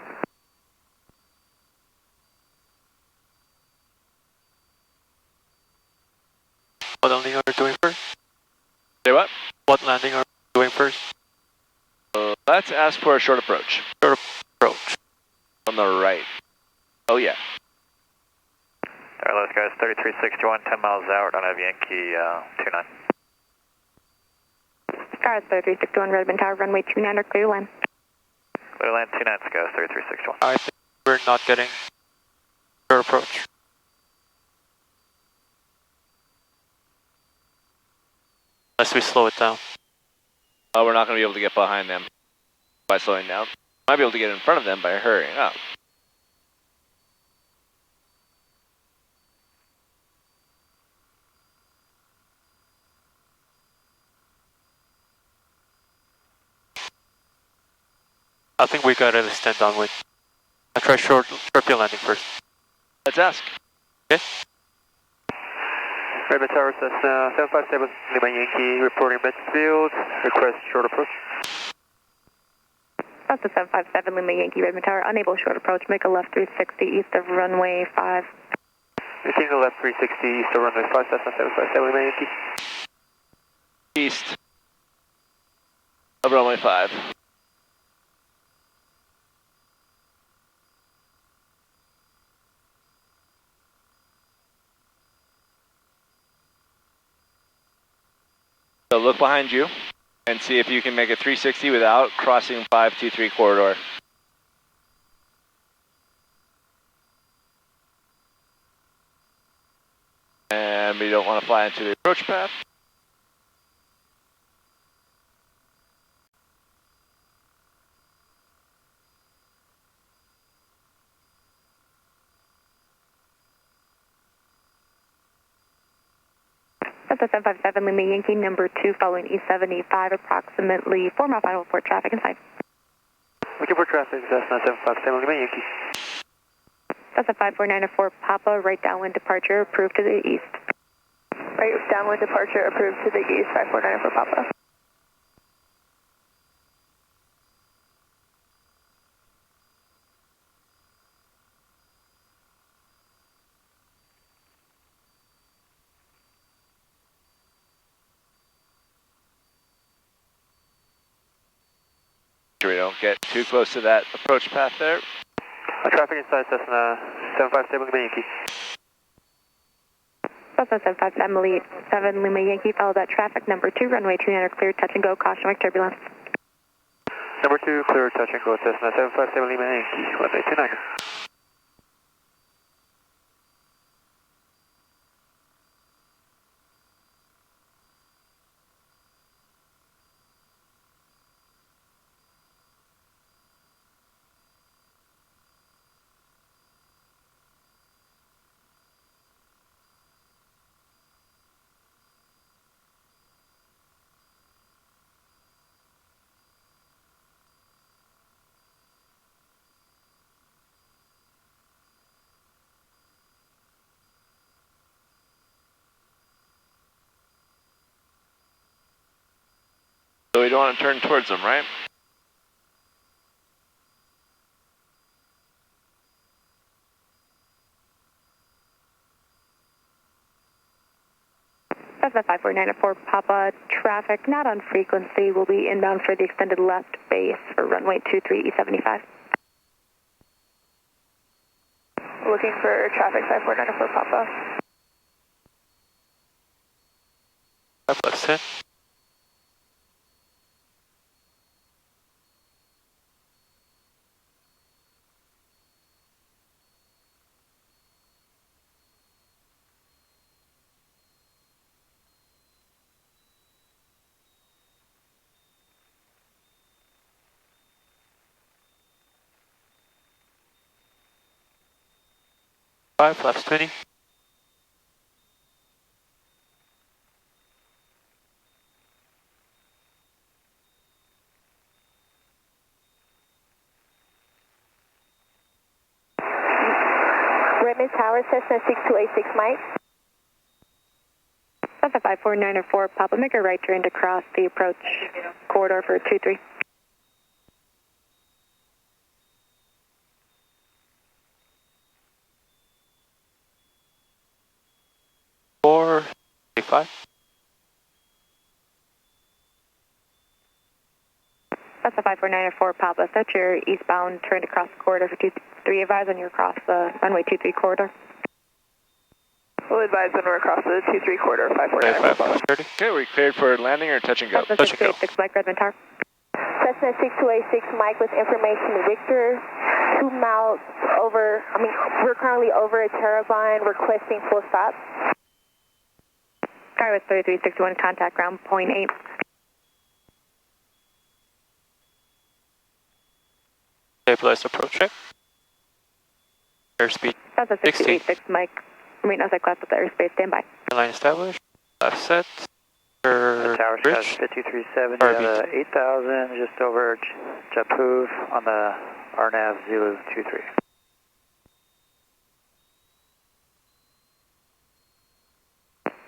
What landing are we doing first? Say what? What landing are we doing first? Let's ask for a short approach. Short approach. On the right. Oh, yeah. Alright, guys, 3361, 10 miles out on a Yankee 29. Cars 3361 Redmond Tower, runway 29er clear land. Clear land 29 Sky 3361. I think we're not getting your approach. Unless we slow it down. Oh, we're not going to be able to get behind them by slowing down. Might be able to get in front of them by hurrying up. I think we gotta stand downwind. I try short field landing first. Let's ask. Okay. Redmond Tower, Cessna 757 Lima Yankee, reporting midfield, request short approach. Cessna 757 Lima Yankee, Redmond Tower, unable short approach, make a left 360 east of runway 5. Making a left 360 east of runway 5, Cessna 757 Lima Yankee. East of runway 5. So look behind you and see if you can make a 360 without crossing 523 corridor. And we don't want to fly into the approach path. Cessna 757 Lima Yankee, number 2, following East 75, approximately 4 mile final report traffic inside. Looking for traffic, Cessna 757 Lima Yankee. Cessna 54904 Papa, right downwind departure, approved to the east. Right downwind departure, approved to the east, 54904 Papa. We don't get too close to that approach path there. Traffic inside Cessna 757 Lima Yankee. Cessna 757 Lima Yankee, follow that traffic, number 2, runway 29 clear, touch and go, caution wake turbulence. Number 2, clear, touch and go, Cessna 757 Lima Yankee, runway 29. So we don't want to turn towards them, right? Cessna 54904 Papa, traffic not on frequency, will be inbound for the extended left base for runway 23 E75. Looking for traffic 54904 Papa. Left 10. Five, flaps 20. Redmond Tower, Cessna 6286 Mike. Cessna 54904 Papa, make a right turn to cross the approach corridor for 23. Four, 35. Cessna 54904 Papa, set your eastbound turn to cross the corridor for 23. Advise when you're across the runway 23 corridor. We'll advise when we're across the 23 corridor, 54904 Papa. Okay, we cleared for landing or touch and go? Cessna Touch and go. 686 Mike, Redmond Tower. Cessna 6286 Mike with information Victor, 2 miles over, we're currently over at Terrebonne requesting full stop. Skywest 3361, contact ground point 8. Stabilize approach check. Airspeed That's a 6286 Mike. Remain outside class with the airspace, standby. line established. Left set. Tower Bridge. Sky 5370 RB. out of 8,000, just over Japuv on the RNAV Zulu 23.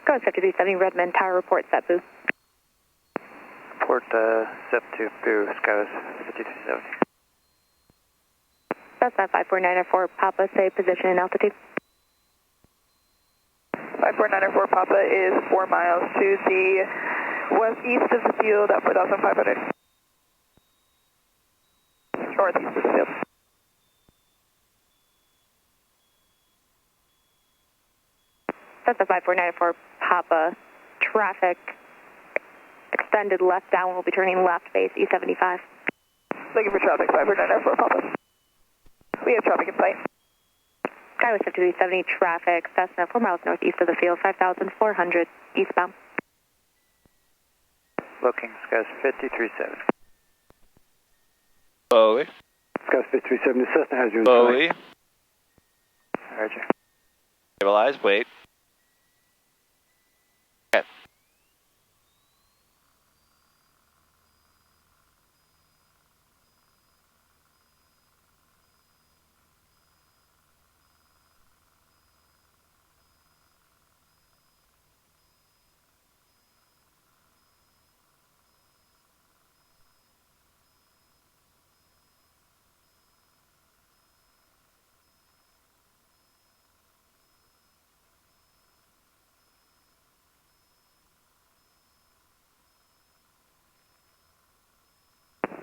Skywest 5370, Redmond Tower report set boost. Report SEP to Boo, Skywest 5370. Cessna 5494 Papa, say position and altitude. 5494 Papa is 4 miles to the west-east of the field at 4,500. Northeast of the field. Cessna 5494 Papa, traffic extended left down, we'll be turning left base E75. Looking for traffic, 5494 Papa. We have traffic in sight. Skywest 5370 traffic, Cessna 4 miles northeast of the field, 5,400 eastbound. Looking, Skywest 5370. Bowie. Skywest 5370, Cessna has you in sight. Bowie. Roger. Stabilize, wait. Okay.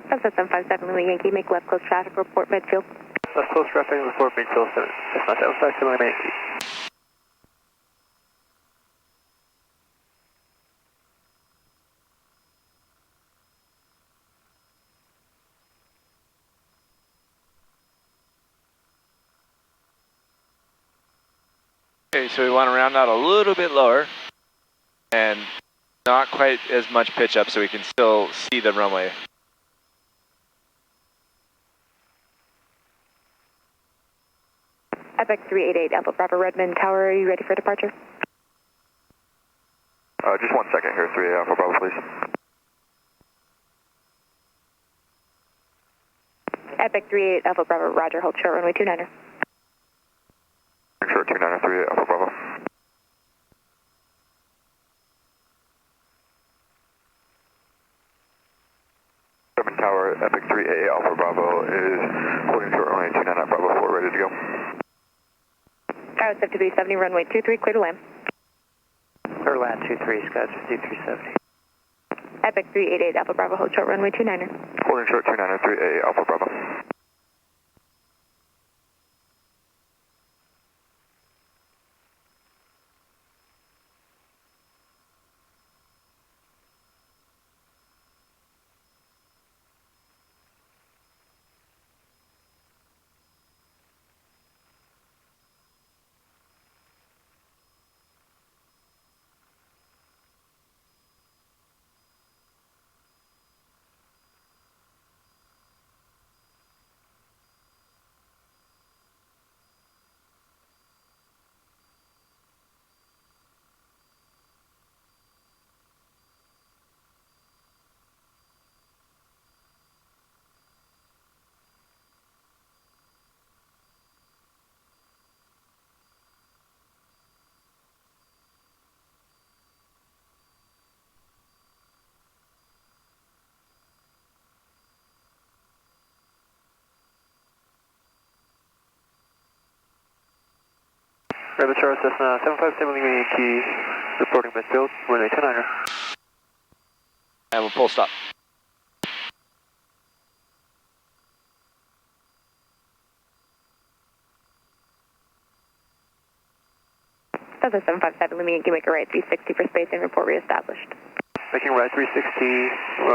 Cessna 757 Lima Yankee, make left close traffic, report midfield. Left close traffic, report midfield 7. Cessna 757 Lima Yankee. Okay, so we want to round out a little bit lower and not quite as much pitch up so we can still see the runway. Epic 388 Alpha Bravo Redmond Tower, are you ready for departure? Just 1 second here, 3 Alpha Bravo, please. Epic 38 Alpha Bravo, roger, hold short runway 29er. Short 29er, 3 Alpha Bravo. Redmond Tower, Epic 3A Alpha Bravo is holding short runway 29 Bravo 4, ready to go. Skywest 5370, runway 23, clear to land. Clear land 23, Skywest 5370. Epic 388 Alpha Bravo, hold short runway 29er. Holding short 29er, 3A Alpha Bravo. Redmond Tower, Cessna 757 Lima Yankee, reporting midfield, runway 29er. And we'll pull stop. Cessna 757 Lima Yankee, make a right 360 for space and report reestablished. making right 360,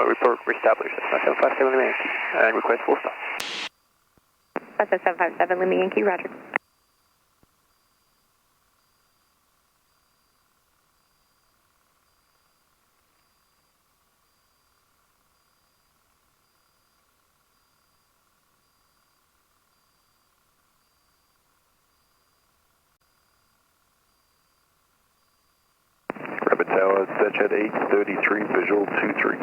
report reestablished, Cessna 757 Lima Yankee, and request full stop. Cessna 757 Lima Yankee, roger. Redmond Tower, Setjet 833, visual 23.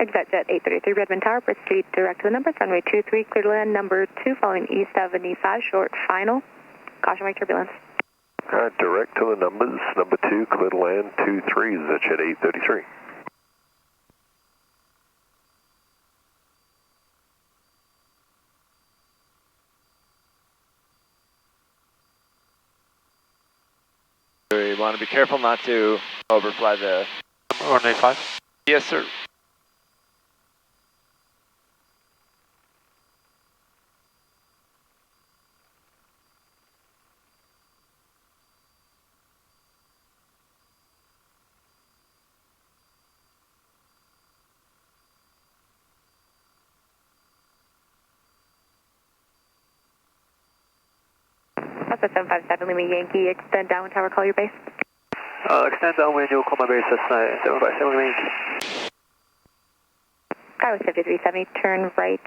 ExactJet 833 Redmond Tower, proceed direct to the numbers, runway 23, clear to land number 2, following E75, short final. Caution wake turbulence. Direct to the numbers, number 2, clear to land 23, Setjet 833. We want to be careful not to overfly the Runway 5. Yes, sir. Cessna 757 Lima Yankee, extend downwind tower, call your base. Extend downwind, you'll call my base, Cessna 757 Lima Yankee. Skyway 5370, turn right,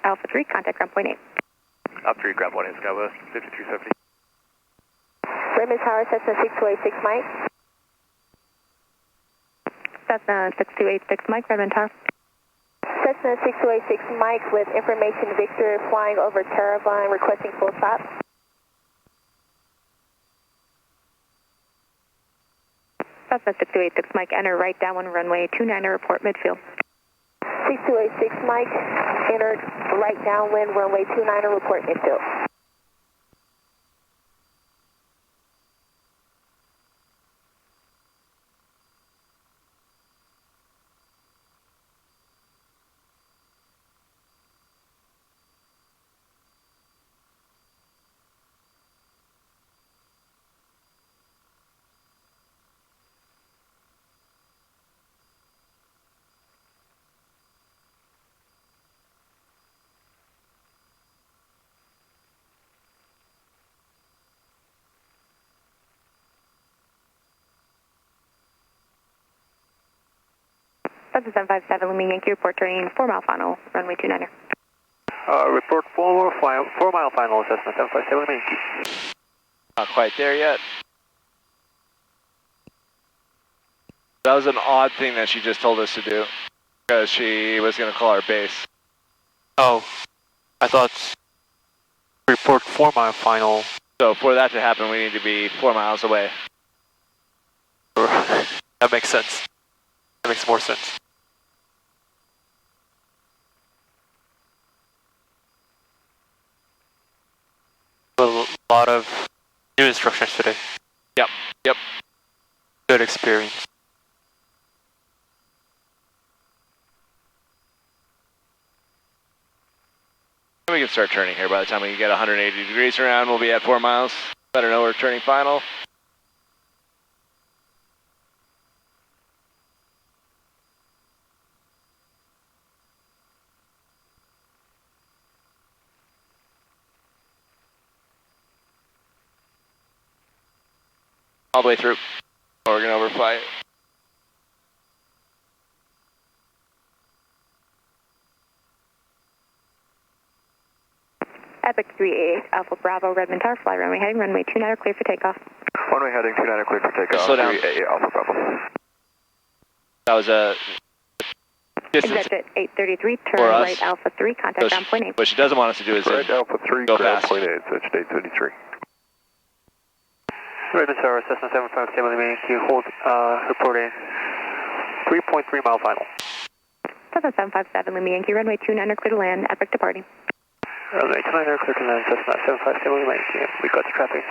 Alpha 3, contact ground point 8. Up 3, ground point 8, Skywest 5370. Redmond Tower, Cessna 6286 Mike. Cessna 6286 Mike, Redmond Tower. Cessna 6286 Mike with information Victor flying over Terrebonne, requesting full stop. Cessna 6286 Mike, enter right downwind runway 29, report midfield. 6286 Mike, entered right downwind runway 29, report midfield. Cessna 757 Lima Yankee, report turning 4 mile final, runway 29er. Report 4 mile final, Cessna 757 Lima Yankee. Not quite there yet. That was an odd thing that she just told us to do, because she was going to call our base. Oh, I thought report 4 mile final. So for that to happen, we need to be 4 miles away. That makes sense. That makes more sense. A lot of new instructions today. Yep. Good experience. We can start turning here. By the time we get 180 degrees around, we'll be at 4 miles. Better know we're turning final. All the way through. Or we're going to overfly it. Epic 388 Alpha Bravo, Redmond Tower, fly runway heading, runway 29er, clear for takeoff. Runway heading 29, clear for takeoff. Slow down. 388 Alpha Bravo. That was a distance. ExactJet 833, For turn us. right Alpha 3, contact ground point 8. What she doesn't want us to do is Right Alpha 3, go ground fast. point 8, Setch 833. Redmond Tower, Cessna 757 Lima Yankee, hold, reporting 3.3 mile final. Cessna 757 Lima Yankee, runway 29er, clear to land, Epic departing. Runway 29er, clear to land, Cessna 757 Lima Yankee. We got the traffic.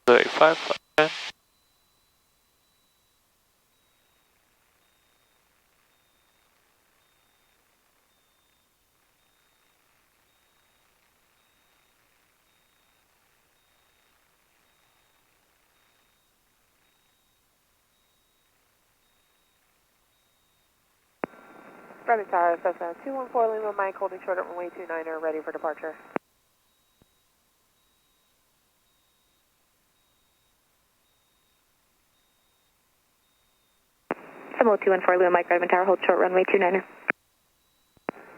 So 85, 10. Redmond Tower, Cessna 214 Lima Mike, holding short at runway 29er, ready for departure. Seven 214 Lima Mike, Redmond Tower, hold short runway 29er.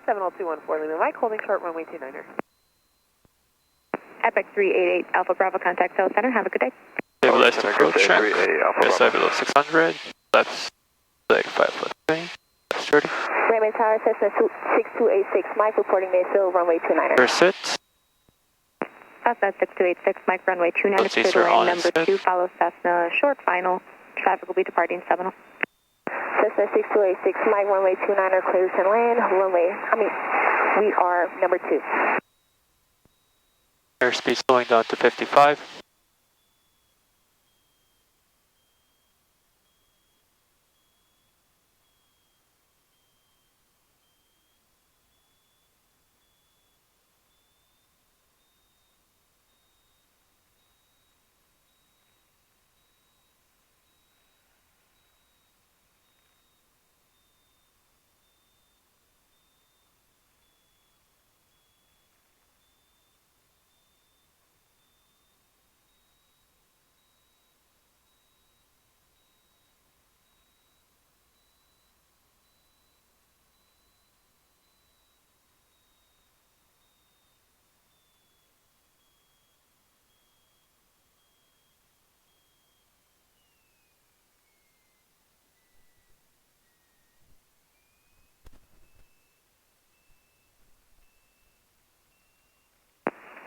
70214 Lima Mike, holding short runway 29er. Epic 388 Alpha Bravo, contact Cell Center. Have a good day. Stabilized approach check. Alpha SI below 600. Left leg 5 foot 3. Left 30. Raymond Tower, Cessna 6286 Mike, reporting Mayfield, runway 29er. Clear sit. Cessna 6286 Mike, runway 29er, Let's see, clear to sir, on land number set. 2, follow Cessna, short final. Traffic will be departing 70. Cessna 6286 Mike, runway 29er, clear to land. We are number 2. Airspeed slowing down to 55.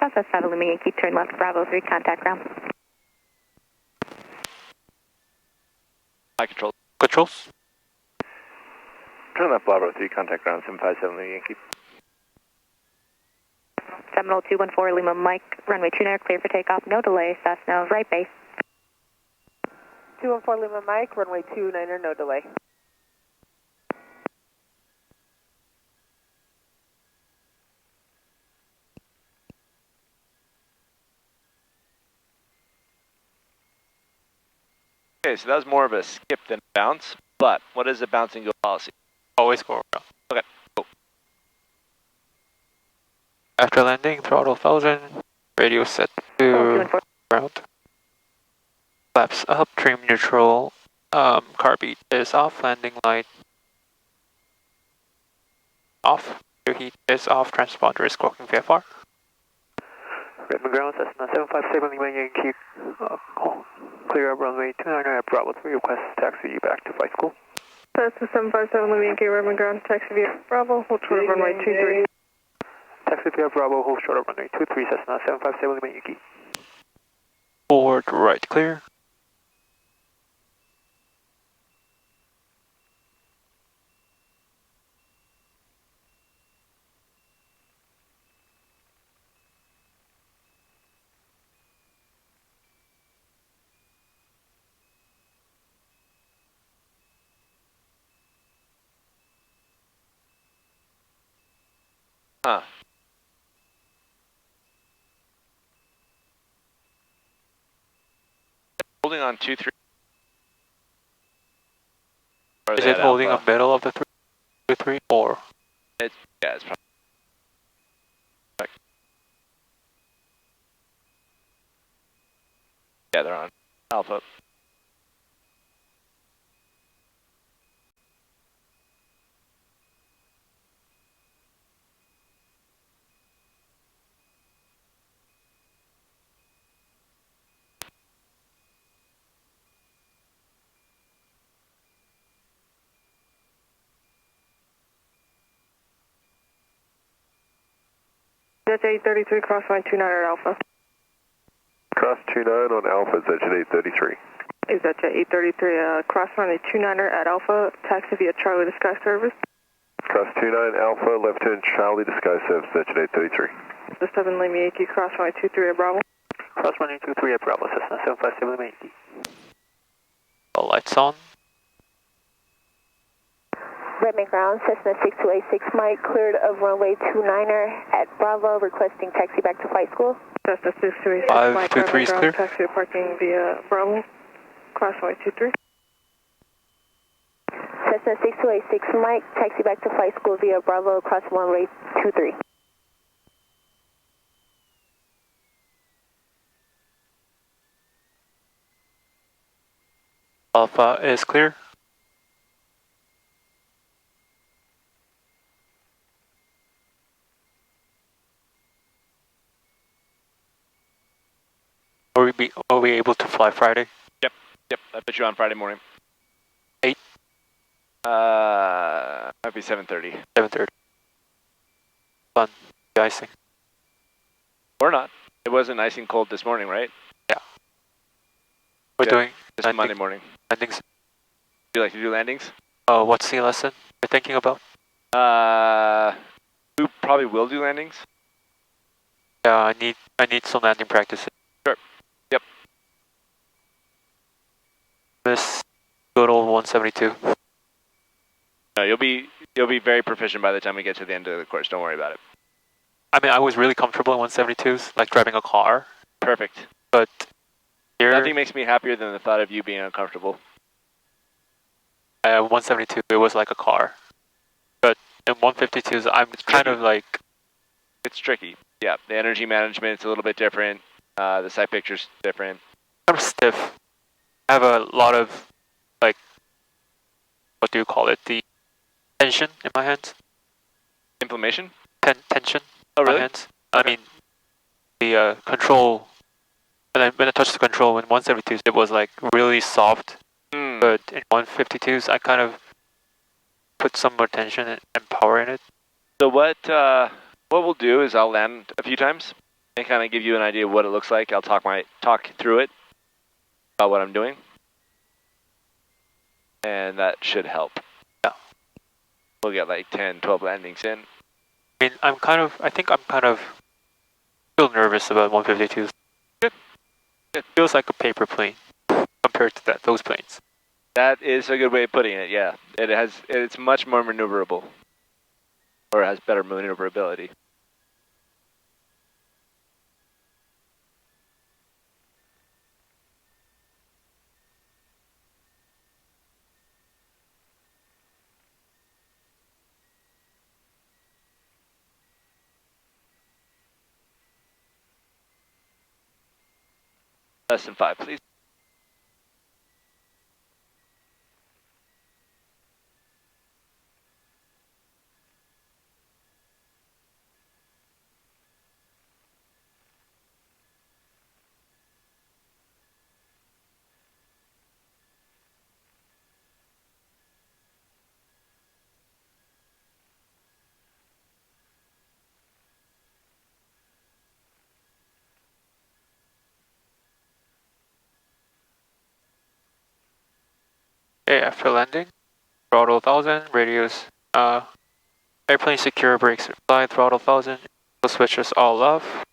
Southwest 5 Lima Yankee, turn left, Bravo 3, contact ground. High control. Controls. Turn left, Bravo 3, contact ground 757 Lima Yankee. 70214 Lima Mike, runway 29er, clear for takeoff, no delay, Cessna, right base. 214 Lima Mike, runway 29er, no delay. Okay, so that was more of a skip than bounce, but what is the bouncing go policy? Always go around. Okay, go. After landing, throttle 1000. Radio set to ground. Flaps up, trim neutral. Car beat is off, landing light off. Your heat is off, transponder is clocking VFR. Redmond ground, Cessna 757 Lima Yankee. Clear up runway 29er at Bravo 3, request taxi back to flight school. Cessna 757 Lima Yankee, Redmond ground, taxi via Bravo, hold short of runway 23. Taxi via Bravo, hold short of runway 23, Cessna 757 Lima Yankee. Forward right clear. Huh. Holding on 2-3. Is it holding a middle of the 3 or? Yeah, it's probably. Yeah, they're on Alpha. That's 833, crossline 29er Alpha. Cross 29 on Alpha, is that jet 833? Is that jet 833, crossline 29er at Alpha, taxi via Charlie to Sky Service. Cross 29 Alpha, left-hand Charlie to Sky Service, is that jet 833? The 7 Lima Yankee, crossline 23 at Bravo. Cross runway 23 at Bravo, Cessna 757 Lima Yankee. All lights on. Redmond ground, Cessna 6286 Mike, cleared of runway 29er at Bravo, requesting taxi back to flight school. Cessna 6286 Mike, 523 is Redmond clear. ground, taxi parking via Bravo, crossline 23. Cessna 6286 Mike, taxi back to flight school via Bravo across runway 23. Alpha is clear. Are we able to fly Friday? Yep, I put you on Friday morning. 8? Might be 7:30. 7:30. Fun. De-icing. Or not. It wasn't icing cold this morning, right? Yeah. We're doing just landing, Monday morning. landings. Do you like to do landings? What's the lesson you're thinking about? We probably will do landings. Yeah, I need some landing practice. Sure. Yep. Miss good old 172. No, you'll be very proficient by the time we get to the end of the course. Don't worry about it. I mean, I was really comfortable in 172s, like driving a car. Perfect. But here, nothing makes me happier than the thought of you being uncomfortable. 172, it was like a car. But in 152s, I'm kind of like... It's tricky. Yeah, the energy management's a little bit different. The sight picture's different. I'm stiff. I have a lot of, like, what do you call it? The tension in my hands. Inflammation? Tension in my hands. Okay. I mean, the control, when I touched the control in 172s, it was like really soft. But in 152s, I kind of put some more tension and power in it. So what we'll do is I'll land a few times and kind of give you an idea of what it looks like. I'll talk through it about what I'm doing, and that should help. Yeah. We'll get like 10, 12 landings in. I mean, I think I'm kind of still nervous about 152s. Good. It feels like a paper plane compared to those planes. That is a good way of putting it, yeah. It's much more maneuverable, or it has better maneuverability. Less than 5, please. Okay, after landing, throttle 1000, radius, airplane secure, brakes applied, throttle 1000, switches all off.